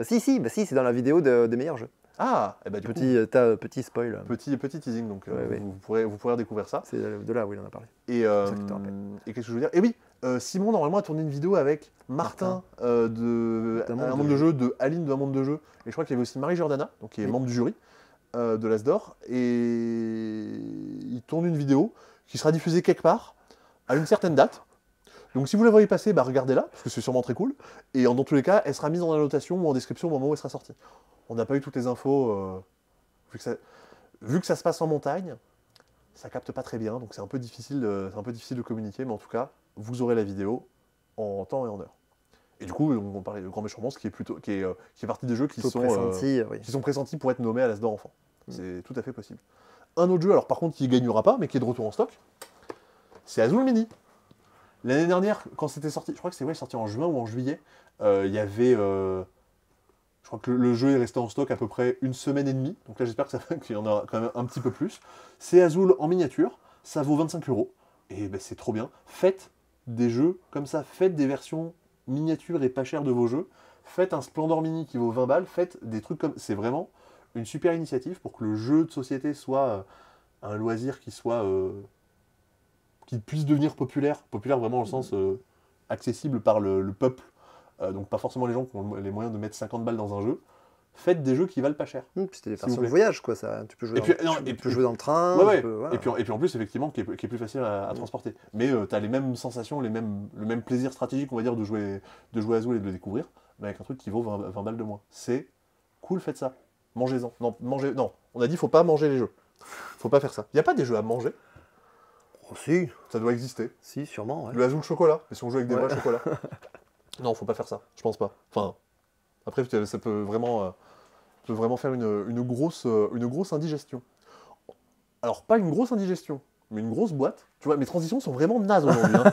Si, c'est dans la vidéo des meilleurs jeux. Ah, et bah du coup, petit spoil. Petit teasing, donc vous pourrez redécouvrir ça. C'est de là où il en a parlé. Et qu'est-ce que je veux dire? Et oui, Simon normalement a tourné une vidéo avec Martin de un monde de jeu, de Aline de un monde de jeu, et je crois qu'il y avait aussi Marie Jordana, donc qui est membre du jury de l'As d'or, et il tourne une vidéo qui sera diffusée quelque part à une certaine date. Donc si vous la voyez passer, regardez-la, parce que c'est sûrement très cool. Et dans tous les cas, elle sera mise en annotation ou en description au moment où elle sera sortie. On n'a pas eu toutes les infos, vu que ça se passe en montagne, ça capte pas très bien, donc c'est un peu difficile de communiquer, mais en tout cas, vous aurez la vidéo en temps et en heure. Et du coup, on parlait de Grand Méchant Monstre, qui est partie des jeux qui sont pressentis pour être nommés à l'As d'or enfant. C'est tout à fait possible. Un autre jeu, alors par contre, qui ne gagnera pas, mais qui est de retour en stock, c'est Azul Mini. L'année dernière, quand c'était sorti, je crois que c'est sorti en juin ou en juillet, il y avait... je crois que le jeu est resté en stock à peu près une semaine et demie. Donc là, j'espère qu'il y en a quand même un petit peu plus. C'est Azul en miniature. Ça vaut 25 €. Et c'est trop bien. Faites des jeux comme ça. Faites des versions miniatures et pas chères de vos jeux. Faites un Splendor Mini qui vaut 20 balles. Faites des trucs comme... C'est vraiment une super initiative pour que le jeu de société soit un loisir qui puisse devenir populaire. Populaire vraiment dans le sens accessible par le peuple. Donc pas forcément les gens qui ont les moyens de mettre 50 balles dans un jeu. Faites des jeux qui valent pas cher. C'était des versions de voyage, quoi. Ça. Tu peux jouer, jouer dans le train. Voilà. Et puis en plus, effectivement, qui est plus facile à transporter. Mais tu as les mêmes sensations, le même plaisir stratégique, on va dire, de jouer à Azul et de le découvrir, mais avec un truc qui vaut 20 balles de moins. C'est cool, faites ça. Mangez-en. Non, on a dit faut pas manger les jeux. Faut pas faire ça. Il n'y a pas des jeux à manger. Oh, si. Ça doit exister. Si, sûrement. Ouais. Le Azul chocolat. Mais si on joue avec des vrais chocolats. Non, faut pas faire ça. Je pense pas. Enfin, après, ça peut vraiment faire une grosse indigestion. Alors, pas une grosse indigestion, mais une grosse boîte. Tu vois, mes transitions sont vraiment nazes aujourd'hui. Hein.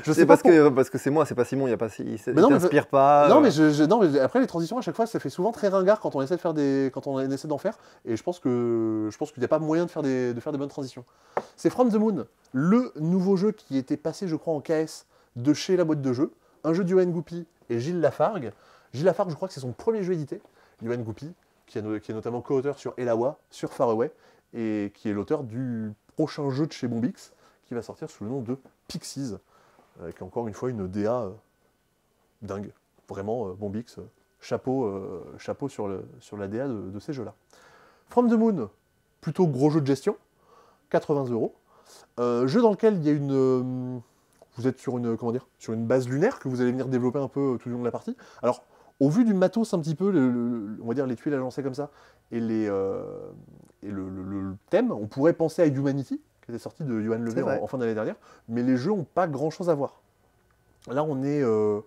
Je sais parce que c'est moi, c'est pas Simon, il t'inspire pas. Non, mais après les transitions à chaque fois, ça fait souvent très ringard quand on essaie d'en faire. Et je pense qu'il n'y a pas moyen de faire des bonnes transitions. C'est From the Moon, le nouveau jeu qui était passé, je crois, en KS de chez la boîte de jeux. Un jeu d'Yoann Goupy et Gilles Lafargue. Gilles Lafargue, je crois que c'est son premier jeu édité. Yoann Goupy, qui est notamment co-auteur sur Elawa, sur Far Away, et qui est l'auteur du prochain jeu de chez Bombix, qui va sortir sous le nom de Pixies, avec encore une fois une DA dingue. Vraiment, Bombix, chapeau sur la DA de ces jeux-là. From the Moon, plutôt gros jeu de gestion, 80 €. Jeu dans lequel il y a vous êtes sur une base lunaire que vous allez venir développer un peu tout le long de la partie. Alors, au vu du matos un petit peu, on va dire les tuiles agencées comme ça, et le thème, on pourrait penser à Humanity, qui était sorti de Johan Levé en fin d'année dernière, mais les jeux n'ont pas grand-chose à voir. Là, on est à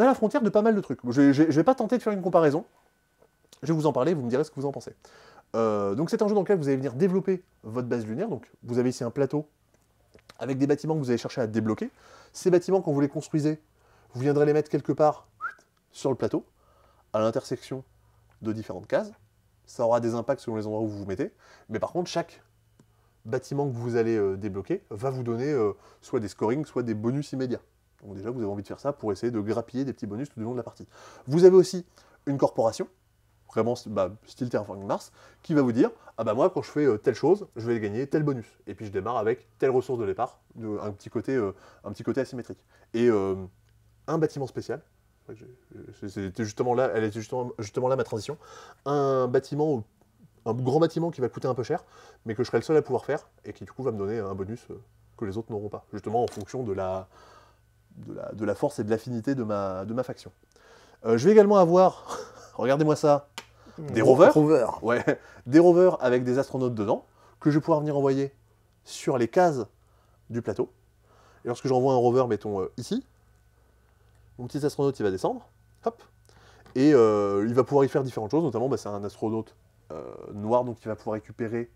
la frontière de pas mal de trucs. Je ne vais pas tenter de faire une comparaison. Je vais vous en parler, vous me direz ce que vous en pensez. Donc c'est un jeu dans lequel vous allez venir développer votre base lunaire. Donc vous avez ici un plateau avec des bâtiments que vous allez chercher à débloquer. Ces bâtiments, quand vous les construisez, vous viendrez les mettre quelque part sur le plateau, à l'intersection de différentes cases. Ça aura des impacts selon les endroits où vous vous mettez. Mais par contre, chaque bâtiment que vous allez débloquer va vous donner soit des scorings, soit des bonus immédiats. Donc déjà, vous avez envie de faire ça pour essayer de grappiller des petits bonus tout au long de la partie. Vous avez aussi une corporation, vraiment style Terraforming Mars, qui va vous dire « Ah bah moi, quand je fais telle chose, je vais gagner tel bonus. Et puis je démarre avec telle ressource de départ, un petit côté asymétrique. » Et un bâtiment spécial, c'était justement là, elle était justement là ma transition, un grand bâtiment qui va coûter un peu cher, mais que je serai le seul à pouvoir faire, et qui du coup va me donner un bonus que les autres n'auront pas, justement en fonction de la force et de l'affinité de ma faction. Je vais également avoir, regardez-moi ça, des rovers. Ouais, des rovers avec des astronautes dedans, que je vais pouvoir venir envoyer sur les cases du plateau. Et lorsque j'envoie un rover, mettons ici, mon petit astronaute il va descendre, hop, et il va pouvoir y faire différentes choses, notamment c'est un astronaute noir, donc il va pouvoir récupérer,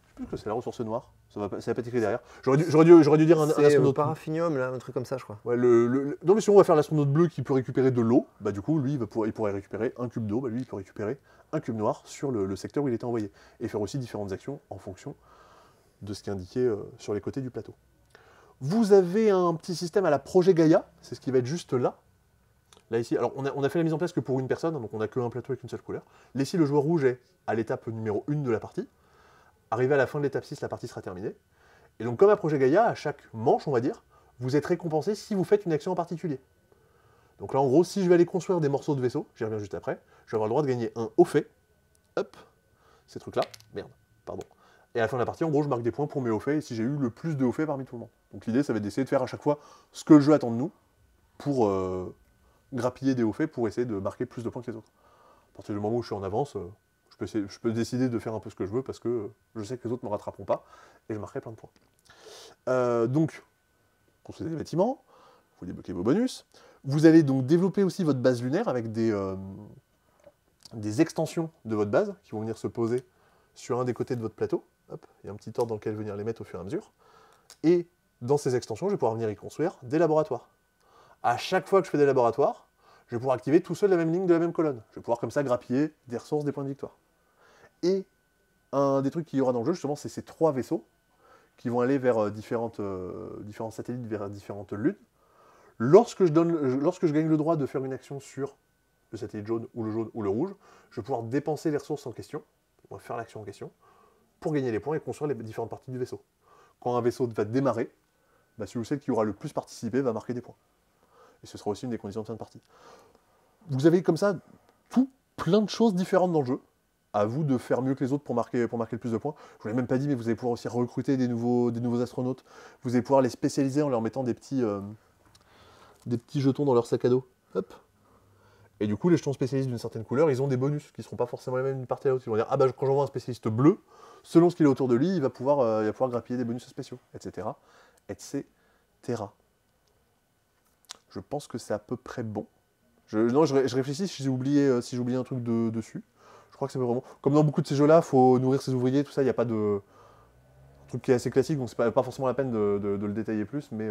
je sais plus ce que c'est la ressource noire, ça va pas être écrit derrière. J'aurais dû dire un astronaute. C'est paraffinium, là, un truc comme ça, je crois. Ouais, non, mais si on va faire l'astronaute bleu qui peut récupérer de l'eau, bah du coup, lui, il pourrait récupérer un cube d'eau, bah lui, il peut récupérer un cube noir sur le secteur où il était envoyé. Et faire aussi différentes actions en fonction de ce qui est indiqué sur les côtés du plateau. Vous avez un petit système à la projet Gaïa, c'est ce qui va être juste là. Là, ici, alors on a fait la mise en place que pour une personne, donc on n'a qu'un plateau avec une seule couleur. Là, ici, le joueur rouge est à l'étape numéro 1 de la partie. Arrivé à la fin de l'étape 6, la partie sera terminée. Et donc, comme à Projet Gaïa, à chaque manche, on va dire, vous êtes récompensé si vous faites une action en particulier. Donc là, en gros, si je vais aller construire des morceaux de vaisseau, j'y reviens juste après, je vais avoir le droit de gagner un haut fait. Hop, ces trucs-là. Merde, pardon. Et à la fin de la partie, en gros, je marque des points pour mes hauts faits, et si j'ai eu le plus de hauts faits parmi tout le monde. Donc l'idée, ça va être d'essayer de faire à chaque fois ce que le jeu attend de nous, pour grappiller des hauts faits, pour essayer de marquer plus de points que les autres. À partir du moment où je suis en avance, je peux décider de faire un peu ce que je veux, parce que je sais que les autres ne me rattraperont pas, et je marquerai plein de points. Donc, construisez des bâtiments, vous débloquez vos bonus. Vous allez donc développer aussi votre base lunaire avec des extensions de votre base qui vont venir se poser sur un des côtés de votre plateau. Hop, il y a un petit ordre dans lequel venir les mettre au fur et à mesure. Et dans ces extensions, je vais pouvoir venir y construire des laboratoires. À chaque fois que je fais des laboratoires, je vais pouvoir activer tout seul la même ligne de la même colonne. Je vais pouvoir comme ça grappiller des ressources, des points de victoire. Et un des trucs qu'il y aura dans le jeu, justement, c'est ces 3 vaisseaux qui vont aller vers différents satellites, vers différentes lunes. Lorsque je gagne le droit de faire une action sur le satellite jaune ou le rouge, je vais pouvoir dépenser les ressources en question, on va faire l'action en question, pour gagner les points et construire les différentes parties du vaisseau. Quand un vaisseau va démarrer, celui ou celle qui aura le plus participé va marquer des points. Et ce sera aussi une des conditions de fin de partie. Vous avez comme ça plein de choses différentes dans le jeu. À vous de faire mieux que les autres pour marquer le plus de points. Je ne vous l'ai même pas dit, mais vous allez pouvoir aussi recruter des nouveaux astronautes. Vous allez pouvoir les spécialiser en leur mettant des petits jetons dans leur sac à dos. Hop. Et du coup, les jetons spécialistes d'une certaine couleur, ils ont des bonus qui ne seront pas forcément les mêmes d'une partie à l'autre. Ils vont dire, quand j'envoie un spécialiste bleu, selon ce qu'il est autour de lui, il va pouvoir grappiller des bonus spéciaux, etc. etc. Je pense que c'est à peu près bon. Je réfléchis si j'ai oublié un truc dessus. Je crois que c'est vraiment... Comme dans beaucoup de ces jeux-là, il faut nourrir ses ouvriers, tout ça, il n'y a pas de... Un truc qui est assez classique, donc c'est pas forcément la peine de le détailler plus, mais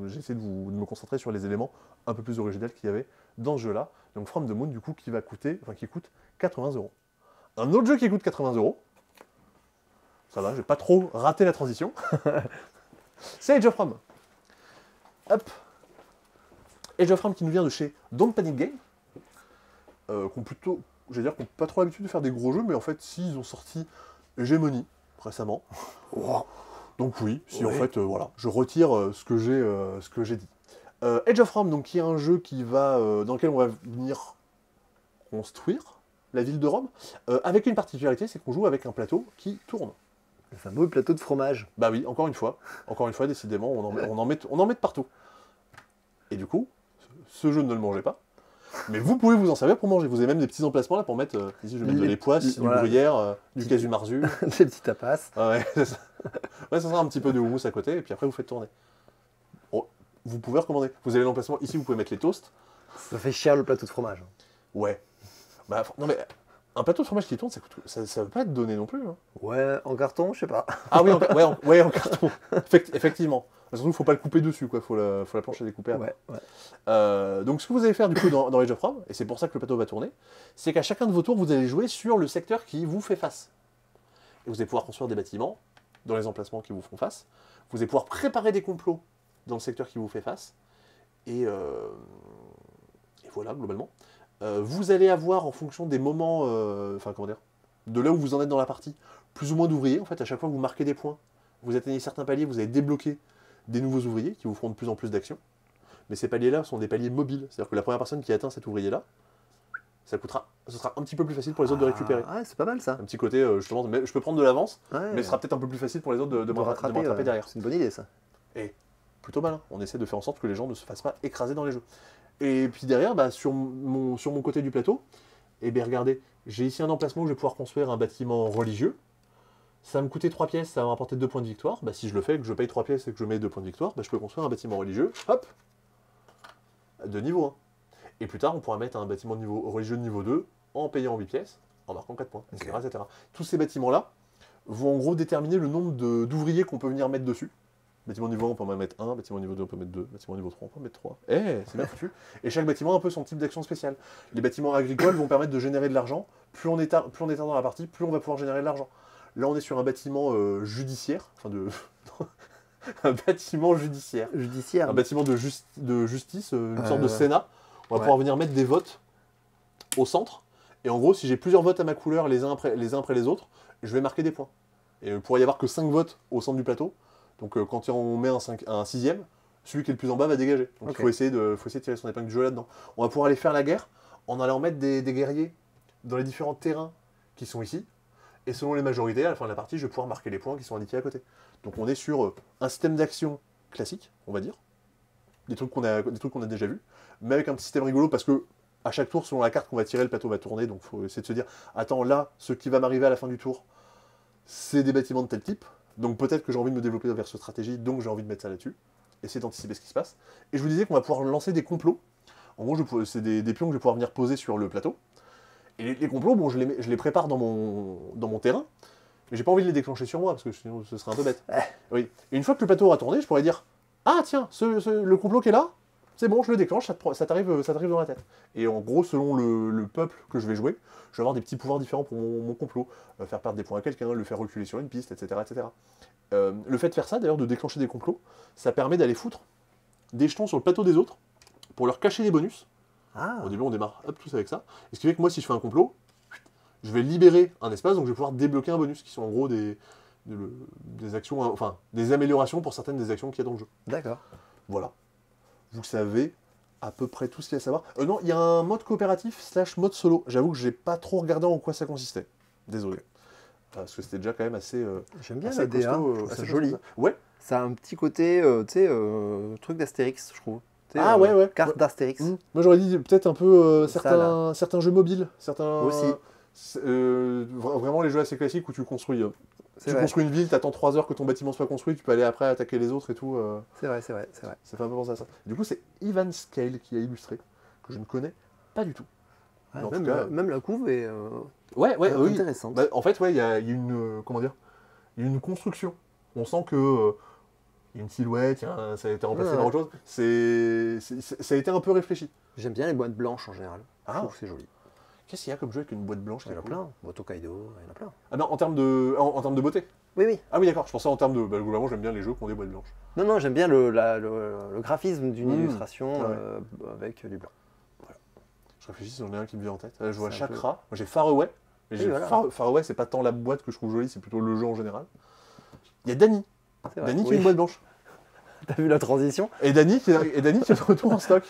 j'essaie de me concentrer sur les éléments un peu plus originels qu'il y avait dans ce jeu-là. Donc From the Moon, du coup, qui coûte 80 €. Un autre jeu qui coûte 80 €, ça va, j'ai pas trop raté la transition, c'est Age of Rome. Hop. Age of Rome qui nous vient de chez Don't Panic Game, qu'on pas trop l'habitude de faire des gros jeux, mais en fait, si, ils ont sorti Hegemony récemment. Oh. Donc oui, en fait, voilà, je retire ce que j'ai dit. Age of Rome, donc, qui est un jeu dans lequel on va venir construire la ville de Rome, avec une particularité, c'est qu'on joue avec un plateau qui tourne. Le fameux plateau de fromage. Bah oui, encore une fois, décidément, on en met de partout. Et du coup, ce jeu ne le mangeait pas. Mais vous pouvez vous en servir pour manger. Vous avez même des petits emplacements là pour mettre. Ici, je vais mettre de l'époisse, du gruyère, du casu marzu. Des petits tapas. Ah ouais, c'est ça. Ouais, ça sera un petit peu de houmous à côté, et puis après, vous faites tourner. Oh, vous pouvez recommander. Vous avez l'emplacement ici, vous pouvez mettre les toasts. Ça fait cher le plateau de fromage. Ouais. Bah, non, mais un plateau de fromage qui tourne, ça ne veut pas être donné non plus. Hein. Ouais, en carton, je sais pas. Ah oui, en carton. Effectivement. Surtout, il ne faut pas le couper dessus, quoi. Faut la planche à découper. Ouais. Donc, ce que vous allez faire du coup dans Age of Rome, et c'est pour ça que le plateau va tourner, c'est qu'à chacun de vos tours, vous allez jouer sur le secteur qui vous fait face. Et vous allez pouvoir construire des bâtiments dans les emplacements qui vous font face. Vous allez pouvoir préparer des complots dans le secteur qui vous fait face. Et voilà, globalement. Vous allez avoir, en fonction des moments, de là où vous en êtes dans la partie, plus ou moins d'ouvriers. En fait, à chaque fois que vous marquez des points, vous atteignez certains paliers, vous allez débloquer des nouveaux ouvriers qui vous feront de plus en plus d'actions. Mais ces paliers-là sont des paliers mobiles. C'est-à-dire que la première personne qui atteint cet ouvrier-là, ce sera un petit peu plus facile pour les autres de récupérer. Ah, c'est pas mal ça. Un petit côté, justement, je peux prendre de l'avance, Ouais. mais ce sera peut-être un peu plus facile pour les autres de me rattraper derrière. C'est une bonne idée ça. Et plutôt malin. On essaie de faire en sorte que les gens ne se fassent pas écraser dans les jeux. Et puis derrière, sur mon côté du plateau, regardez, j'ai ici un emplacement où je vais pouvoir construire un bâtiment religieux. Ça va me coûter 3 pièces, ça va me rapporter 2 points de victoire. Si je le fais, que je paye 3 pièces et que je mets 2 points de victoire, je peux construire un bâtiment religieux, hop, de niveau 1. Et plus tard, on pourra mettre un bâtiment religieux de niveau 2 en payant 8 pièces, en marquant 4 points, etc. Okay. etc. Tous ces bâtiments-là vont en gros déterminer le nombre d'ouvriers qu'on peut venir mettre dessus. Bâtiment niveau 1, on peut en mettre 1, bâtiment niveau 2, on peut mettre 2, bâtiment niveau 3, on peut en mettre 3. C'est bien foutu. Et chaque bâtiment a un peu son type d'action spéciale. Les bâtiments agricoles vont permettre de générer de l'argent. Plus on est tard dans la partie, plus on va pouvoir générer de l'argent. Là, on est sur un bâtiment judiciaire, un bâtiment judiciaire. Un bâtiment de justice, une sorte de Sénat. On va pouvoir venir mettre des votes au centre. Et en gros, si j'ai plusieurs votes à ma couleur, les uns après les autres, je vais marquer des points. Et il pourrait y avoir que 5 votes au centre du plateau. Donc quand on met un 6e, celui qui est le plus en bas va dégager. Donc il faut essayer de tirer son épingle du jeu là-dedans. On va pouvoir aller faire la guerre en allant mettre des guerriers dans les différents terrains qui sont ici. Et selon les majorités, à la fin de la partie, je vais pouvoir marquer les points qui sont indiqués à côté. Donc on est sur un système d'action classique, on va dire. Des trucs qu'on a déjà vus. Mais avec un petit système rigolo parce que à chaque tour, selon la carte qu'on va tirer, le plateau va tourner. Donc il faut essayer de se dire, attends, là, ce qui va m'arriver à la fin du tour, c'est des bâtiments de tel type. Donc peut-être que j'ai envie de me développer vers cette stratégie, donc j'ai envie de mettre ça là-dessus. Essayer d'anticiper ce qui se passe. Et je vous disais qu'on va pouvoir lancer des complots. En gros, c'est des pions que je vais pouvoir venir poser sur le plateau. Et les complots, bon, je les prépare dans mon terrain, mais j'ai pas envie de les déclencher sur moi, parce que sinon ce serait un peu bête. Oui. Et une fois que le plateau aura tourné, je pourrais dire, ah tiens, le complot qui est là, c'est bon, je le déclenche, ça t'arrive dans la tête. Et en gros, selon le peuple que je vais jouer, je vais avoir des petits pouvoirs différents pour mon complot. Faire perdre des points à quelqu'un, le faire reculer sur une piste, etc. etc. Le fait de faire ça, d'ailleurs, de déclencher des complots, ça permet d'aller foutre des jetons sur le plateau des autres, pour leur cacher des bonus. Au début, on démarre tous avec ça. Et ce qui fait que moi, si je fais un complot, je vais libérer un espace, donc je vais pouvoir débloquer un bonus, qui sont en gros des actions, enfin, des améliorations pour certaines des actions qu'il y a dans le jeu. D'accord. Voilà. Vous savez à peu près tout ce qu'il y a à savoir. Non, il y a un mode coopératif / mode solo. J'avoue que j'ai pas trop regardé en quoi ça consistait. Désolé. Parce que c'était déjà quand même assez. J'aime bien assez la DA, c'est joli. Ouais. Ça a un petit côté, truc d'Astérix, je trouve. Ouais. Carte d'Astérix. Moi j'aurais dit peut-être un peu certains jeux mobiles. Certains. Aussi. Vraiment les jeux assez classiques où tu construis. Construis une ville, t'attends 3 heures que ton bâtiment soit construit, tu peux aller après attaquer les autres et tout. C'est vrai. Ça fait un peu penser à ça. Du coup, c'est Ivan Scale qui a illustré, que je ne connais pas du tout. Même la couve est intéressante. Bah, en fait, il y a une une construction. On sent que y a une silhouette, ça a été remplacé par autre chose. Ça a été un peu réfléchi. J'aime bien les boîtes blanches en général. Je trouve que c'est joli. Qu'est-ce qu'il y a comme jeu avec une boîte blanche? Il y en a plein. Boîte Hokkaido, il y en a plein. Ah non, en termes de beauté. Oui. Ah oui, d'accord. Je pensais en termes de. Globalement, j'aime bien les jeux qui ont des boîtes blanches. Non, j'aime bien le graphisme d'une illustration avec du blanc. Voilà. Je réfléchis si j'en ai un qui me vient en tête. Je vois Chakra. Moi, j'ai Faraway. Faraway, c'est pas tant la boîte que je trouve jolie, c'est plutôt le jeu en général. Il y a Dany. Dany qui a une boîte blanche. T'as vu la transition? Et Dany qui est de retour en stock.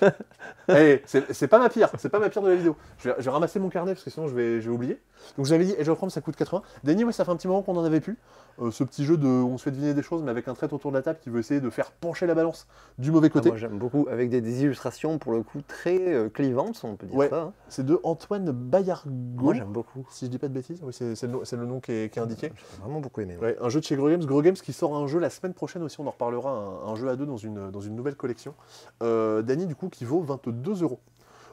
Et c'est pas ma pire de la vidéo. Je vais ramasser mon carnet parce que sinon je vais oublier. Donc j'avais dit Age of Rome ça coûte 80. Dany, ouais, ça fait un petit moment qu'on en avait plus. Ce petit jeu de on se fait deviner des choses mais avec un trait autour de la table qui veut essayer de faire pencher la balance du mauvais côté. Moi j'aime beaucoup, avec des illustrations pour le coup très clivantes, on peut dire ouais, ça. Hein. C'est de Antoine Bayargo. Moi j'aime beaucoup. Si je dis pas de bêtises, oui, c'est le nom qui est indiqué. J'ai vraiment beaucoup aimé. Ouais, un jeu de chez Gros Games. Gros Games qui sort un jeu la semaine prochaine aussi, on en reparlera, un jeu à deux dans une nouvelle collection. Dany du coup qui vaut 22 €.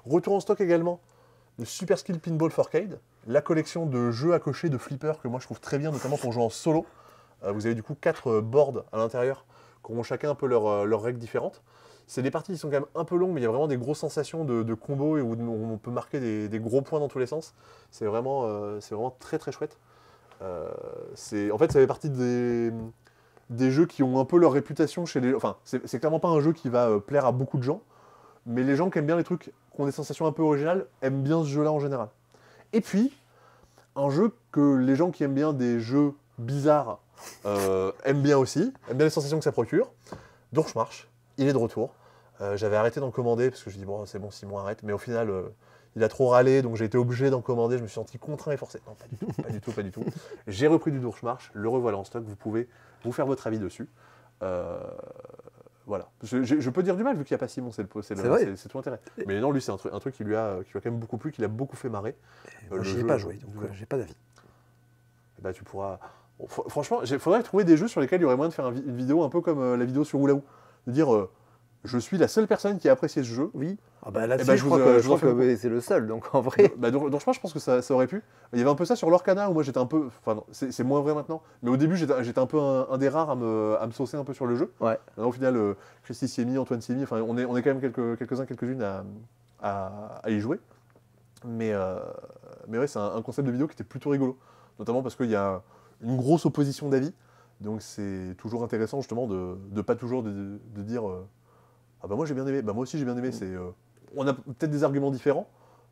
Retour en stock également de Super Skill Pinball 4Cade, la collection de jeux à cocher de flipper que moi je trouve très bien, notamment pour jouer en solo. Vous avez du coup 4 boards à l'intérieur qui auront chacun un peu leurs règles différentes. C'est des parties qui sont quand même un peu longues, mais il y a vraiment des grosses sensations de combos et où on peut marquer des gros points dans tous les sens. C'est vraiment très très chouette. En fait, ça fait partie des jeux qui ont un peu leur réputation chez les... Enfin, c'est clairement pas un jeu qui va plaire à beaucoup de gens, mais les gens qui aiment bien les trucs, qui ont des sensations un peu originales, aiment bien ce jeu-là en général. Et puis, un jeu que les gens qui aiment bien des jeux bizarres aiment bien aussi, aiment bien les sensations que ça procure. Doorschmarsch, il est de retour. J'avais arrêté d'en commander parce que je dis bon, c'est bon, Simon arrête, mais au final... il a trop râlé, donc j'ai été obligé d'en commander, je me suis senti contraint et forcé. Non, pas du tout. J'ai repris du Doorschmarsch, le revoilà en stock, vous pouvez vous faire votre avis dessus. Voilà. Je peux dire du mal, vu qu'il n'y a pas Simon, c'est tout intérêt. Mais non, lui, c'est un truc qui lui a quand même beaucoup plu, qui l'a beaucoup fait marrer. J'y ai pas joué, donc j'ai pas d'avis. Bah, tu pourras... Franchement, il faudrait trouver des jeux sur lesquels il y aurait moyen de faire une vidéo un peu comme la vidéo sur Oulaou. De dire... je suis la seule personne qui a apprécié ce jeu. Oui. Ah bah là-dessus, je crois que c'est le seul, donc en vrai. Donc je pense que ça aurait pu. Il y avait un peu ça sur l'Orcana où moi j'étais un peu. Enfin, non, c'est moins vrai maintenant. Mais au début, j'étais un peu un des rares à me saucer un peu sur le jeu. Ouais. Maintenant, au final, Christy Siemi, Antoine Siemi, enfin, on est quand même quelques-unes à y jouer. Mais ouais, c'est un concept de vidéo qui était plutôt rigolo. Notamment parce qu'il y a une grosse opposition d'avis. Donc c'est toujours intéressant justement de pas toujours de dire. Ah bah moi j'ai bien aimé, bah moi aussi j'ai bien aimé, on a peut-être des arguments différents,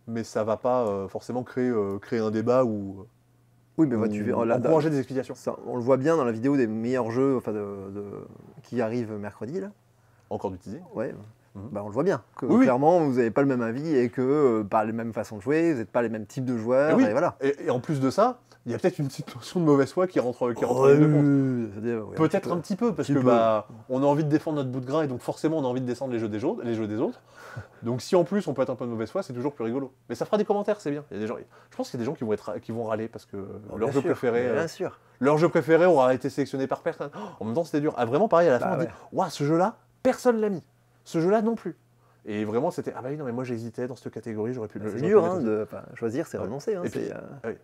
mais ça va pas forcément créer un débat ou oui, mais tu veux encourager des explications. Ça, on le voit bien dans la vidéo des meilleurs jeux qui arrivent mercredi là. Encore d'utiliser. Ouais. Bah on le voit bien, que clairement vous n'avez pas le même avis et que pas les mêmes façons de jouer, vous n'êtes pas les mêmes types de joueurs, et voilà. Et en plus de ça, il y a peut-être une petite notion de mauvaise foi qui rentre en ligne de compte. Peut-être un petit peu, parce que on a envie de défendre notre bout de gras et donc forcément on a envie de descendre les jeux des autres. Donc si en plus on peut être un peu de mauvaise foi, c'est toujours plus rigolo. Mais ça fera des commentaires, c'est bien. Il y a des gens, je pense qu'il y a des gens qui vont râler parce que leur jeu préféré aura été sélectionné par personne. En même temps c'était dur. Ah, vraiment pareil à la fin on dit waouh, ce jeu-là, personne l'a mis. Ce jeu-là non plus. Et vraiment, c'était ah bah oui, non, mais moi j'hésitais dans cette catégorie, j'aurais pu le. C'est dur, de choisir, c'est renoncer. Hein, oui.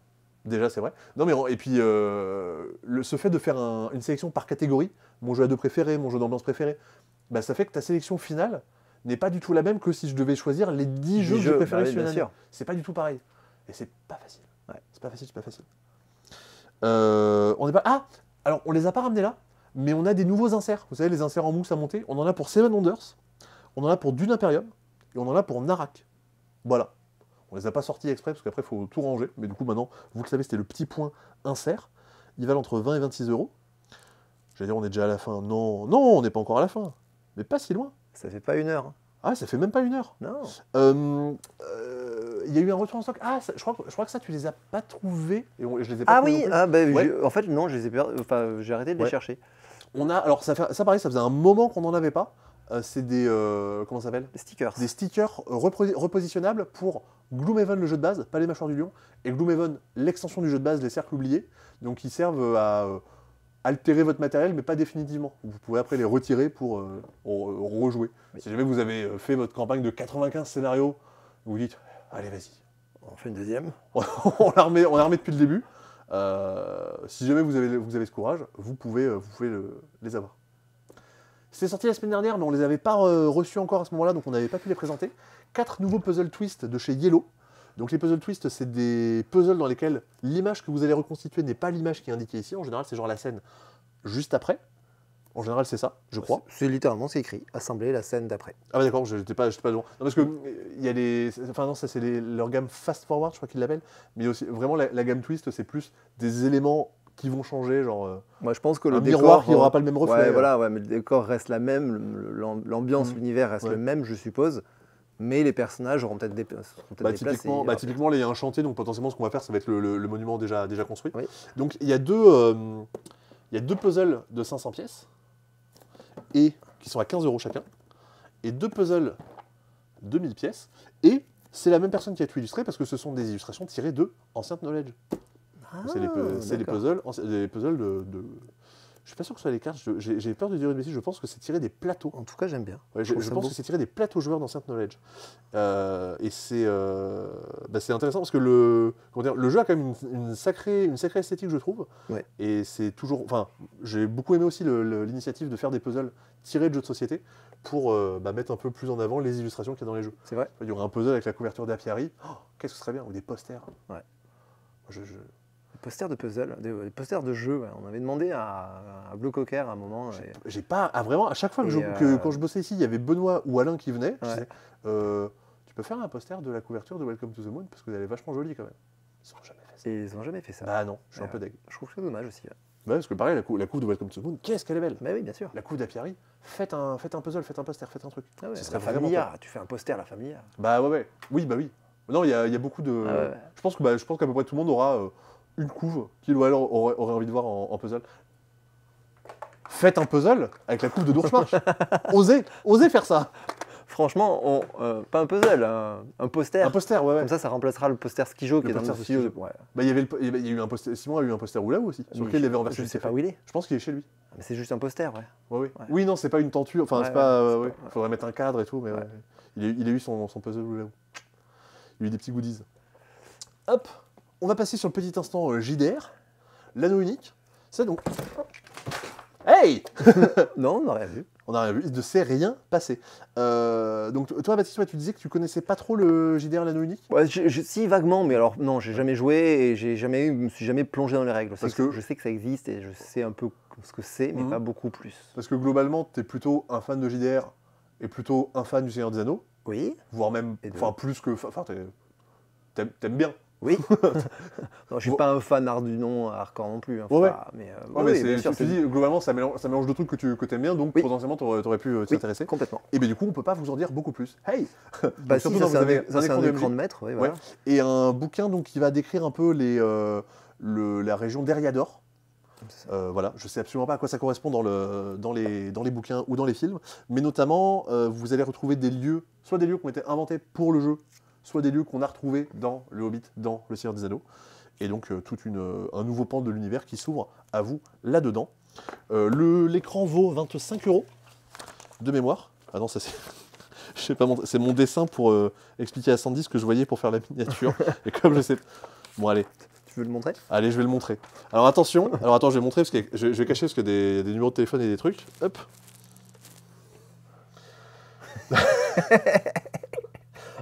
Déjà, c'est vrai. Non, mais et puis ce fait de faire une sélection par catégorie, mon jeu à deux préféré, mon jeu d'ambiance préféré, bah, ça fait que ta sélection finale n'est pas du tout la même que si je devais choisir les 10 jeux que j'ai préférés sur une année. C'est pas du tout pareil. Et c'est pas facile. Ouais. C'est pas facile. On n'est pas. Ah, alors on les a pas ramenés là, mais on a des nouveaux inserts. Vous savez, les inserts en mousse à monter. On en a pour Seven Wonders. On en a pour Dune Imperium et on en a pour Narak. Voilà. On les a pas sortis exprès parce qu'après il faut tout ranger. Mais du coup maintenant, vous le savez, c'était le petit point insert. Ils valent entre 20 et 26 €. J'allais dire on est déjà à la fin. Non, on n'est pas encore à la fin. Mais pas si loin. Ça fait pas 1 heure. Ah, ça fait même pas 1 heure. Non. Il y a eu un retour en stock. Ah, je crois que ça tu les as pas trouvés. Et je les ai pas trouvés. Ah oui, en fait non, je les ai j'ai arrêté de les chercher. Alors ça pareil, ça faisait un moment qu'on n'en avait pas. C'est des comment ça s'appelle ? Des stickers. Des stickers repositionnables pour Gloomhaven le jeu de base, pas les mâchoires du lion, et Gloomhaven l'extension du jeu de base, les cercles oubliés. Donc ils servent à altérer votre matériel, mais pas définitivement. Vous pouvez après les retirer pour rejouer. Oui. Si jamais vous avez fait votre campagne de 95 scénarios, vous dites allez vas-y. On fait une deuxième. on l'a remis depuis le début. Si jamais vous avez ce courage, vous pouvez les avoir. C'est sorti la semaine dernière, mais on ne les avait pas reçus encore à ce moment-là, donc on n'avait pas pu les présenter. 4 nouveaux puzzle twists de chez Yellow. Donc les puzzle twists, c'est des puzzles dans lesquels l'image que vous allez reconstituer n'est pas l'image qui est indiquée ici. En général, c'est genre la scène juste après. En général, c'est ça, je crois. C'est littéralement, c'est écrit. Assembler la scène d'après. Ah bah d'accord, je n'étais pas devant. Non, parce que il y a les... Enfin non, ça c'est leur gamme fast forward, je crois qu'ils l'appellent. Mais aussi, vraiment, la gamme twist, c'est plus des éléments qui vont changer, genre Moi, je pense que le un décor, miroir qui n'aura pas le même reflet. Ouais, voilà, ouais, mais le décor reste la même, l'ambiance, l'univers reste Ouais. le même, je suppose. Mais les personnages auront peut-être déplacés. Typiquement, là, il y a un chantier, donc potentiellement, ce qu'on va faire, ça va être le monument déjà construit. Oui. Donc, il y a deux puzzles de 500 pièces, et qui sont à 15 € chacun, et 2 puzzles de 1000 pièces, et c'est la même personne qui a tout illustré, parce que ce sont des illustrations tirées de Ancient Knowledge. C'est des puzzles de... Je suis pas sûr que ce soit les cartes, j'ai peur de dire une bêtise, je pense que c'est tiré des plateaux. En tout cas, j'aime bien. Ouais, je pense que c'est tiré des plateaux joueurs d'Ancient Knowledge. Et c'est intéressant parce que le jeu a quand même une sacrée esthétique, je trouve. Ouais. Et c'est toujours... Enfin, j'ai beaucoup aimé aussi l'initiative de faire des puzzles tirés de jeux de société pour mettre un peu plus en avant les illustrations qu'il y a dans les jeux. C'est vrai. Il y aurait un puzzle avec la couverture d'Apiari. Oh, qu'est-ce que ce serait bien, ou des posters. Ouais. Des posters de puzzle, des posters de jeux. Ouais. On avait demandé à Blue Cocker à un moment. J'ai pas... vraiment, à chaque fois quand je bossais ici, il y avait Benoît ou Alain qui venaient. Je disais, tu peux faire un poster de la couverture de Welcome to the Moon parce que elle est vachement jolie quand même. Ils n'ont jamais fait ça. Et ils n'ont jamais fait ça. Bah non, je suis un peu deg. Je trouve que c'est dommage aussi. Ouais, parce que pareil, la couve de Welcome to the Moon, qu'est-ce qu'elle est belle. Bah oui, bien sûr. La couve d'Apiari, faites un puzzle, faites un poster, faites un truc. Ah ouais, Ce serait la vraiment Familia, top. tu fais un poster la Familia. Bah ouais. Oui, bah oui. Non, il y a beaucoup de... Ah ouais. Je pense qu'à peu près tout le monde aura une couve qu'il ou elle aurait envie de voir en puzzle. Faites un puzzle avec la couve de Doorschmarsch. Osez faire ça. Franchement, pas un puzzle, un poster. Un poster, ouais. Comme ça remplacera le poster Skijo qui est dans le studio. Ouais. Bah, il y a eu un poster. Simon a eu un poster Oulaou aussi, sur lequel il avait renversé. Je sais pas où il est. Je pense qu'il est chez lui. Mais c'est juste un poster, ouais. Ouais. Oui, non, c'est pas une tenture. Enfin, c'est pas. Faudrait mettre un cadre et tout, mais ouais. Il a eu son puzzle Oulaou. Il a eu des petits goodies. Hop, on va passer sur le petit instant JDR. L'anneau unique. C'est donc. Hey. Non, on n'a rien vu. On n'a rien vu, il ne s'est rien passé. Donc toi, Baptiste, tu disais que tu connaissais pas trop le JDR l'anneau unique. Ouais, si, vaguement, mais alors non, j'ai jamais joué et je me suis jamais plongé dans les règles. Je sais que ça existe et je sais un peu ce que c'est, mais pas beaucoup plus. Parce que globalement, tu es plutôt un fan de JDR et plutôt un fan du Seigneur des Anneaux. Oui. Voire même, plus que... Enfin, t'aimes bien. Oui. Non, je suis pas un fan hardcore non plus. Hein, ouais. Mais, bien sûr, tu dis, globalement, ça mélange de trucs que tu aimes bien, donc potentiellement, tu aurais pu t'y intéresser. Complètement. Et bien du coup, on peut pas vous en dire beaucoup plus. Hey. Bah si, ça c'est un écran de maître. Oui, voilà. Et un bouquin donc, qui va décrire un peu la région d'Eriador. Voilà, je sais absolument pas à quoi ça correspond dans les bouquins ou dans les films, mais notamment, vous allez retrouver des lieux, soit des lieux qui ont été inventés pour le jeu, soit des lieux qu'on a retrouvés dans le Hobbit, dans le Seigneur des Anneaux, et donc un nouveau pan de l'univers qui s'ouvre à vous là-dedans. L'écran vaut 25 € de mémoire. Ah non, ça c'est... Je sais pas, c'est mon dessin pour expliquer à Sandy ce que je voyais pour faire la miniature, et comme je sais... Bon, allez. Tu veux le montrer ? Allez, je vais le montrer. Alors attention, attends, je vais le montrer, parce que je vais cacher, parce qu'il y a des numéros de téléphone et des trucs. Hop.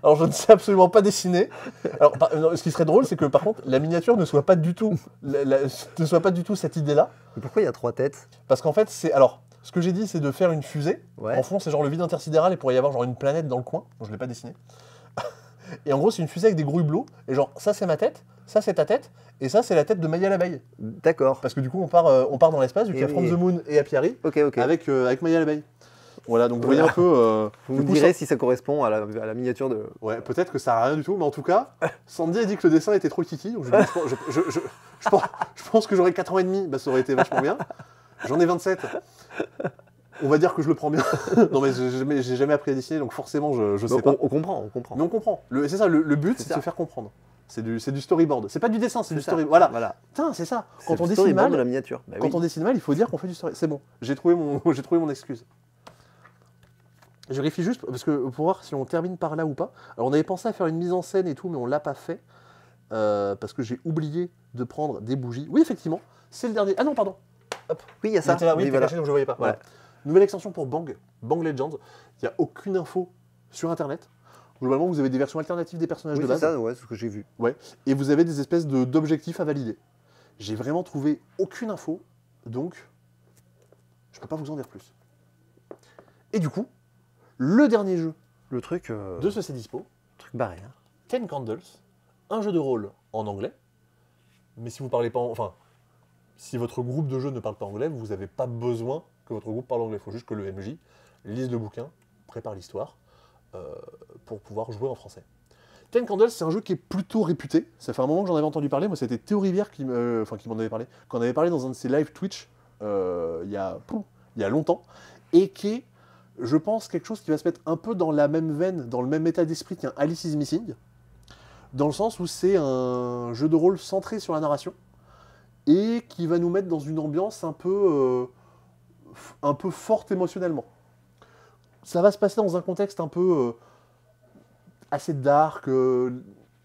Alors, je ne sais absolument pas dessiner. Alors, ce qui serait drôle, c'est que par contre, la miniature ne soit pas du tout, cette idée-là. Mais pourquoi il y a 3 têtes ? Parce qu'en fait, alors, ce que j'ai dit, c'est de faire une fusée. Ouais. En fond, c'est genre le vide intersidéral, et il pourrait y avoir genre une planète dans le coin. Donc, je ne l'ai pas dessiné. Et en gros, c'est une fusée avec des gros hublots. Et genre, ça, c'est ma tête, ça, c'est ta tête, et ça, c'est la tête de Maya l'abeille. D'accord. Parce que du coup, on part dans l'espace, vu qu'il y a From the Moon et Apiari, avec Maya l'abeille. Voilà, donc vous voyez un peu... vous me direz si ça correspond à la miniature de... Ouais, peut-être que ça n'a rien du tout, mais en tout cas, Sandy a dit que le dessin était trop kiki, donc je pense que j'aurais 4 ans et demi, bah, ça aurait été vachement bien. J'en ai 27. On va dire que je le prends bien. Non, mais j'ai jamais appris à dessiner, donc forcément, je sais pas. On comprend. Mais on comprend. C'est ça, le but, c'est de se faire comprendre. C'est du storyboard. C'est pas du dessin, c'est du storyboard. Voilà. Putain, c'est ça. Quand on dessine mal, de la miniature. Bah, quand on dessine mal, il faut dire qu'on fait du storyboard. C'est bon, j'ai trouvé mon excuse. Je vérifie juste, parce que pour voir si on termine par là ou pas. Alors on avait pensé à faire une mise en scène et tout, mais on l'a pas fait. Parce que j'ai oublié de prendre des bougies. Oui, effectivement, c'est le dernier. Ah non, pardon. Hop. Oui, il y a ça. Oui, voilà. Caché, donc je ne voyais pas. Voilà. Nouvelle extension pour Bang Legends. Il n'y a aucune info sur Internet. Globalement, vous avez des versions alternatives des personnages de base. C'est ça, ouais, c'est ce que j'ai vu. Ouais. Et vous avez des espèces d'objectifs à valider. J'ai vraiment trouvé aucune info, donc je ne peux pas vous en dire plus. Et du coup, le dernier jeu le truc de ce Cdispo, truc barré, hein. 10 Candles, un jeu de rôle en anglais, mais si vous parlez pas, enfin, si votre groupe de jeu ne parle pas anglais, vous n'avez pas besoin que votre groupe parle anglais. Il faut juste que le MJ lise le bouquin, prépare l'histoire, pour pouvoir jouer en français. Ten Candles, c'est un jeu qui est plutôt réputé. Ça fait un moment que j'en avais entendu parler. Moi, c'était Théo Rivière qui m'en avait parlé. Qu'on avait parlé dans un de ses live Twitch il y a longtemps. Et qui est, je pense, quelque chose qui va se mettre un peu dans la même veine, dans le même état d'esprit qu'un Alice is Missing. Dans le sens où c'est un jeu de rôle centré sur la narration. Et qui va nous mettre dans une ambiance un peu forte émotionnellement. Ça va se passer dans un contexte un peu assez dark.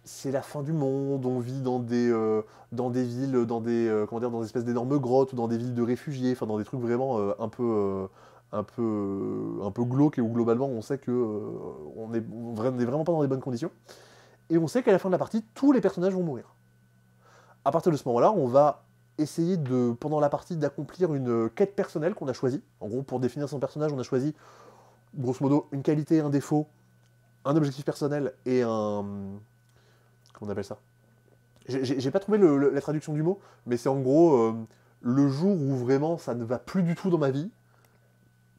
C'est la fin du monde. On vit dans des villes, dans des espèces d'énormes grottes ou dans des villes de réfugiés. Enfin, dans des trucs vraiment un peu glauques et où globalement on sait que on n'est vraiment pas dans des bonnes conditions. Et on sait qu'à la fin de la partie, tous les personnages vont mourir. À partir de ce moment-là, on va essayer pendant la partie d'accomplir une quête personnelle qu'on a choisie. En gros, pour définir son personnage, on a choisi grosso modo une qualité, un défaut, un objectif personnel et un... Comment on appelle ça? J'ai pas trouvé la traduction du mot, mais c'est en gros le jour où vraiment ça ne va plus du tout dans ma vie,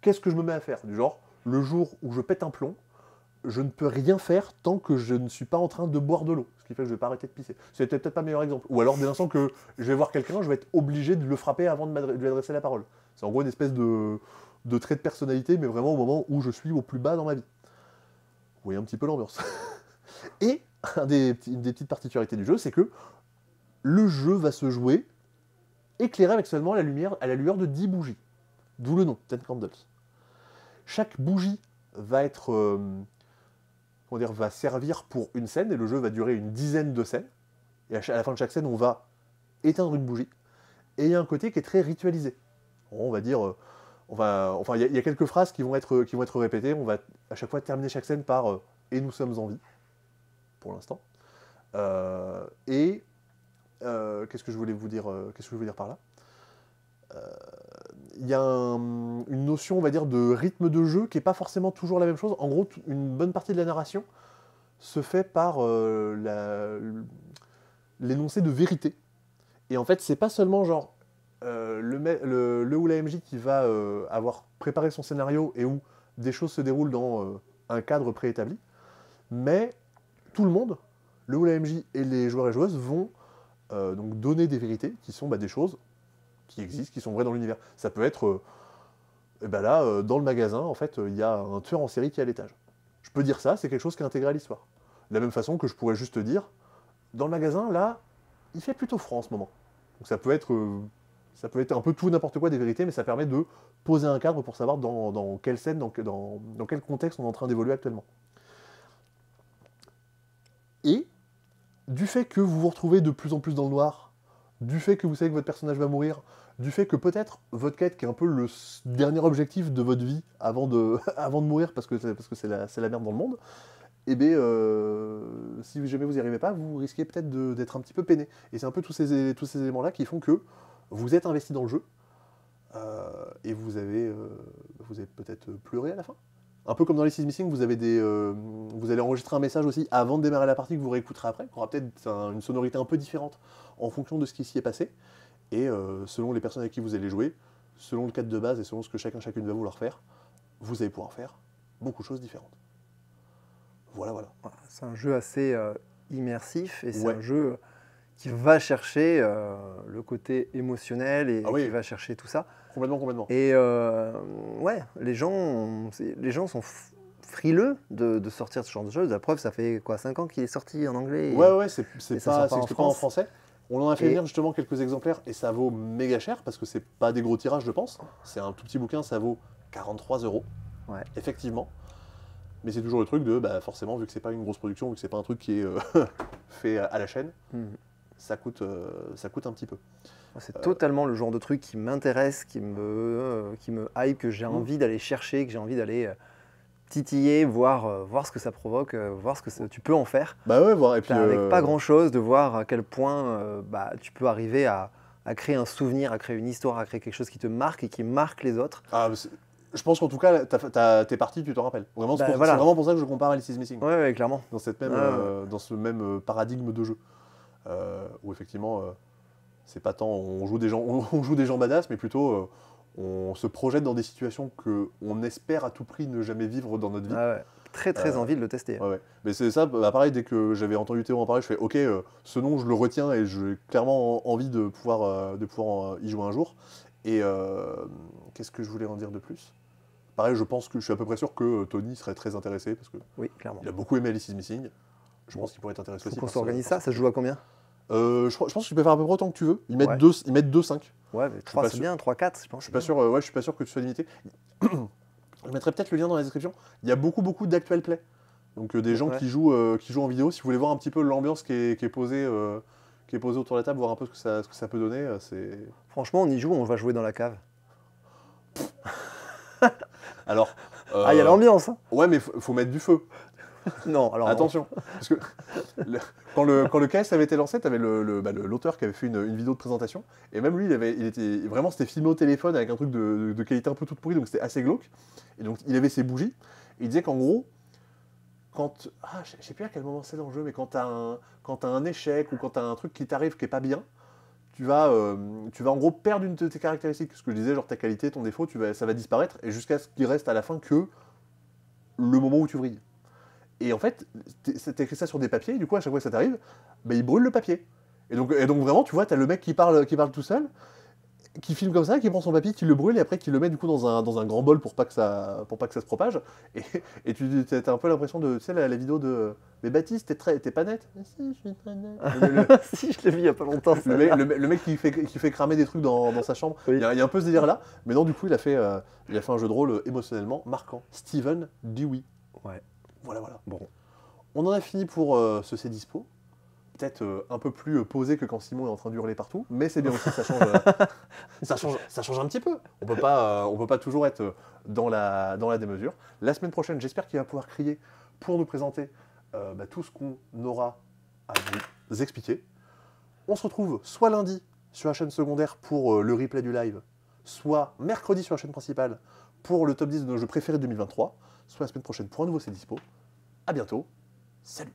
qu'est-ce que je me mets à faire? Du genre, le jour où je pète un plomb, je ne peux rien faire tant que je ne suis pas en train de boire de l'eau. Ce qui fait que je ne vais pas arrêter de pisser. C'est peut-être pas le meilleur exemple. Ou alors, dès l'instant que je vais voir quelqu'un, je vais être obligé de le frapper avant de lui adresser la parole. C'est en gros une espèce de trait de personnalité, mais vraiment au moment où je suis au plus bas dans ma vie. Vous voyez un petit peu l'ambiance. Et une des petites particularités du jeu, c'est que le jeu va se jouer éclairé avec seulement la lumière, à la lueur de 10 bougies. D'où le nom, 10 Candles. Chaque bougie va être... va servir pour une scène, et le jeu va durer une dizaine de scènes. Et à la fin de chaque scène, on va éteindre une bougie. Et il y a un côté qui est très ritualisé. On va dire... il y a quelques phrases qui vont être répétées. On va à chaque fois terminer chaque scène par et nous sommes en vie, pour l'instant. Qu'est-ce que je voulais vous dire par là? Il y a une notion, on va dire, de rythme de jeu qui n'est pas forcément toujours la même chose. En gros, une bonne partie de la narration se fait par l'énoncé de vérité. Et en fait, c'est pas seulement genre le ou la MJ qui va avoir préparé son scénario et où des choses se déroulent dans un cadre préétabli, mais tout le monde, le ou la MJ et les joueurs et joueuses vont donc donner des vérités qui sont des choses qui existent, qui sont vraies dans l'univers. Ça peut être, dans le magasin, en fait, il y a un tueur en série qui est à l'étage. Je peux dire ça, c'est quelque chose qui est intégré à l'histoire. De la même façon que je pourrais juste dire, dans le magasin, là, il fait plutôt froid en ce moment. Donc ça peut être un peu tout et n'importe quoi des vérités, mais ça permet de poser un cadre pour savoir dans quelle scène, dans quel contexte on est en train d'évoluer actuellement. Et, du fait que vous vous retrouvez de plus en plus dans le noir, du fait que vous savez que votre personnage va mourir, du fait que peut-être votre quête, qui est un peu le dernier objectif de votre vie avant de mourir, parce que c'est la merde dans le monde, si jamais vous n'y arrivez pas, vous risquez peut-être d'être un petit peu peiné. Et c'est un peu tous ces éléments-là qui font que vous êtes investi dans le jeu, et vous avez peut-être pleuré à la fin. Un peu comme dans les Alice is Missing, vous allez enregistrer un message aussi avant de démarrer la partie que vous réécouterez après, qui aura peut-être une sonorité un peu différente en fonction de ce qui s'y est passé. Et selon les personnes avec qui vous allez jouer, selon le cadre de base et selon ce que chacune va vouloir faire, vous allez pouvoir faire beaucoup de choses différentes. Voilà. C'est un jeu assez immersif et c'est un jeu qui va chercher le côté émotionnel et qui va chercher tout ça. Complètement. Et les gens sont frileux de sortir ce genre de jeu. La preuve, ça fait 5 ans qu'il est sorti en anglais. C'est pas en français. On en a fait venir justement quelques exemplaires et ça vaut méga cher parce que c'est pas des gros tirages, je pense. C'est un tout petit bouquin, ça vaut 43 €. Ouais. Effectivement. Mais c'est toujours le truc de, forcément, vu que c'est pas une grosse production, vu que c'est pas un truc qui est fait à la chaîne, ça coûte un petit peu. C'est totalement le genre de truc qui m'intéresse, qui me hype, que j'ai envie d'aller chercher, que j'ai envie d'aller titiller, voir ce que ça provoque, voir ce que tu peux en faire. Voir. Et puis, avec pas grand-chose, de voir à quel point tu peux arriver à créer un souvenir, à créer une histoire, à créer quelque chose qui te marque et qui marque les autres. Je pense qu'en tout cas, t'es parti, tu t'en rappelles. Vraiment, c'est vraiment pour ça que je compare Alice is Missing. Ouais, clairement. Dans ce même paradigme de jeu. Où effectivement, c'est pas tant on joue des gens, on joue des gens badass, mais plutôt on se projette dans des situations qu'on espère à tout prix ne jamais vivre dans notre vie. Ah ouais. Très envie de le tester. Ouais. Mais c'est ça, bah, pareil, dès que j'avais entendu Théo en parler, je fais ok, ce nom je le retiens et j'ai clairement envie de pouvoir y jouer un jour. Et qu'est-ce que je voulais en dire de plus? Pareil, je suis à peu près sûr que Tony serait très intéressé parce que oui, clairement. Il a beaucoup aimé Alice is Missing. Je pense qu'il pourrait être intéressé aussi. Faut qu'on s'organise ça, ça se joue à combien? Je pense que tu peux faire à peu près autant que tu veux. Ils mettent 2,5. Ouais, mais 3 c'est bien, 3, 4, je pense. Je suis pas sûr, je suis pas sûr que tu sois limité. Je mettrai peut-être le lien dans la description. Il y a beaucoup d'actual play. Donc des gens qui jouent en vidéo. Si vous voulez voir un petit peu l'ambiance qui est posée autour de la table, voir un peu ce que ça peut donner, c'est... Franchement, on y joue, on va jouer dans la cave. Alors... il y a l'ambiance. Hein. Ouais, mais faut mettre du feu. Non, alors attention, parce que quand le KS avait été lancé, tu avais l'auteur qui avait fait une vidéo de présentation, et même lui, c'était filmé au téléphone avec un truc de qualité un peu toute pourrie, donc c'était assez glauque. Et donc il avait ses bougies, et il disait qu'en gros, je sais plus à quel moment c'est dans le jeu, mais quand t'as un échec ou quand t'as un truc qui t'arrive qui est pas bien, tu vas en gros perdre une de tes caractéristiques. Ce que je disais, genre ta qualité, ton défaut, ça va disparaître, et jusqu'à ce qu'il reste à la fin que le moment où tu brilles. Et en fait, t'écris ça sur des papiers, et du coup, à chaque fois que ça t'arrive, il brûle le papier. Et donc vraiment, tu vois, t'as le mec qui parle tout seul, qui filme comme ça, qui prend son papier, qui le brûle, et après qui le met du coup dans un grand bol pour pas que ça se propage. Et t'as un peu l'impression de, tu sais, la vidéo de... Mais Baptiste, t'es pas net? Si, je suis très net. Si, je l'ai vu il y a pas longtemps. Le mec qui fait cramer des trucs dans sa chambre. Oui. Il y a un peu ce délire là, mais non, du coup, il a fait un jeu de rôle émotionnellement marquant. Steven Dewey. Ouais. Voilà. Bon. On en a fini pour ce C'est Dispo. Peut-être un peu plus posé que quand Simon est en train d'hurler partout, mais c'est bien aussi, ça change un petit peu. On peut pas toujours être dans la démesure. La semaine prochaine, j'espère qu'il va pouvoir crier pour nous présenter tout ce qu'on aura à vous expliquer. On se retrouve soit lundi sur la chaîne secondaire pour le replay du live, soit mercredi sur la chaîne principale pour le top 10 de nos jeux préférés 2023, soit la semaine prochaine pour un nouveau C'est Dispo. À bientôt. Salut!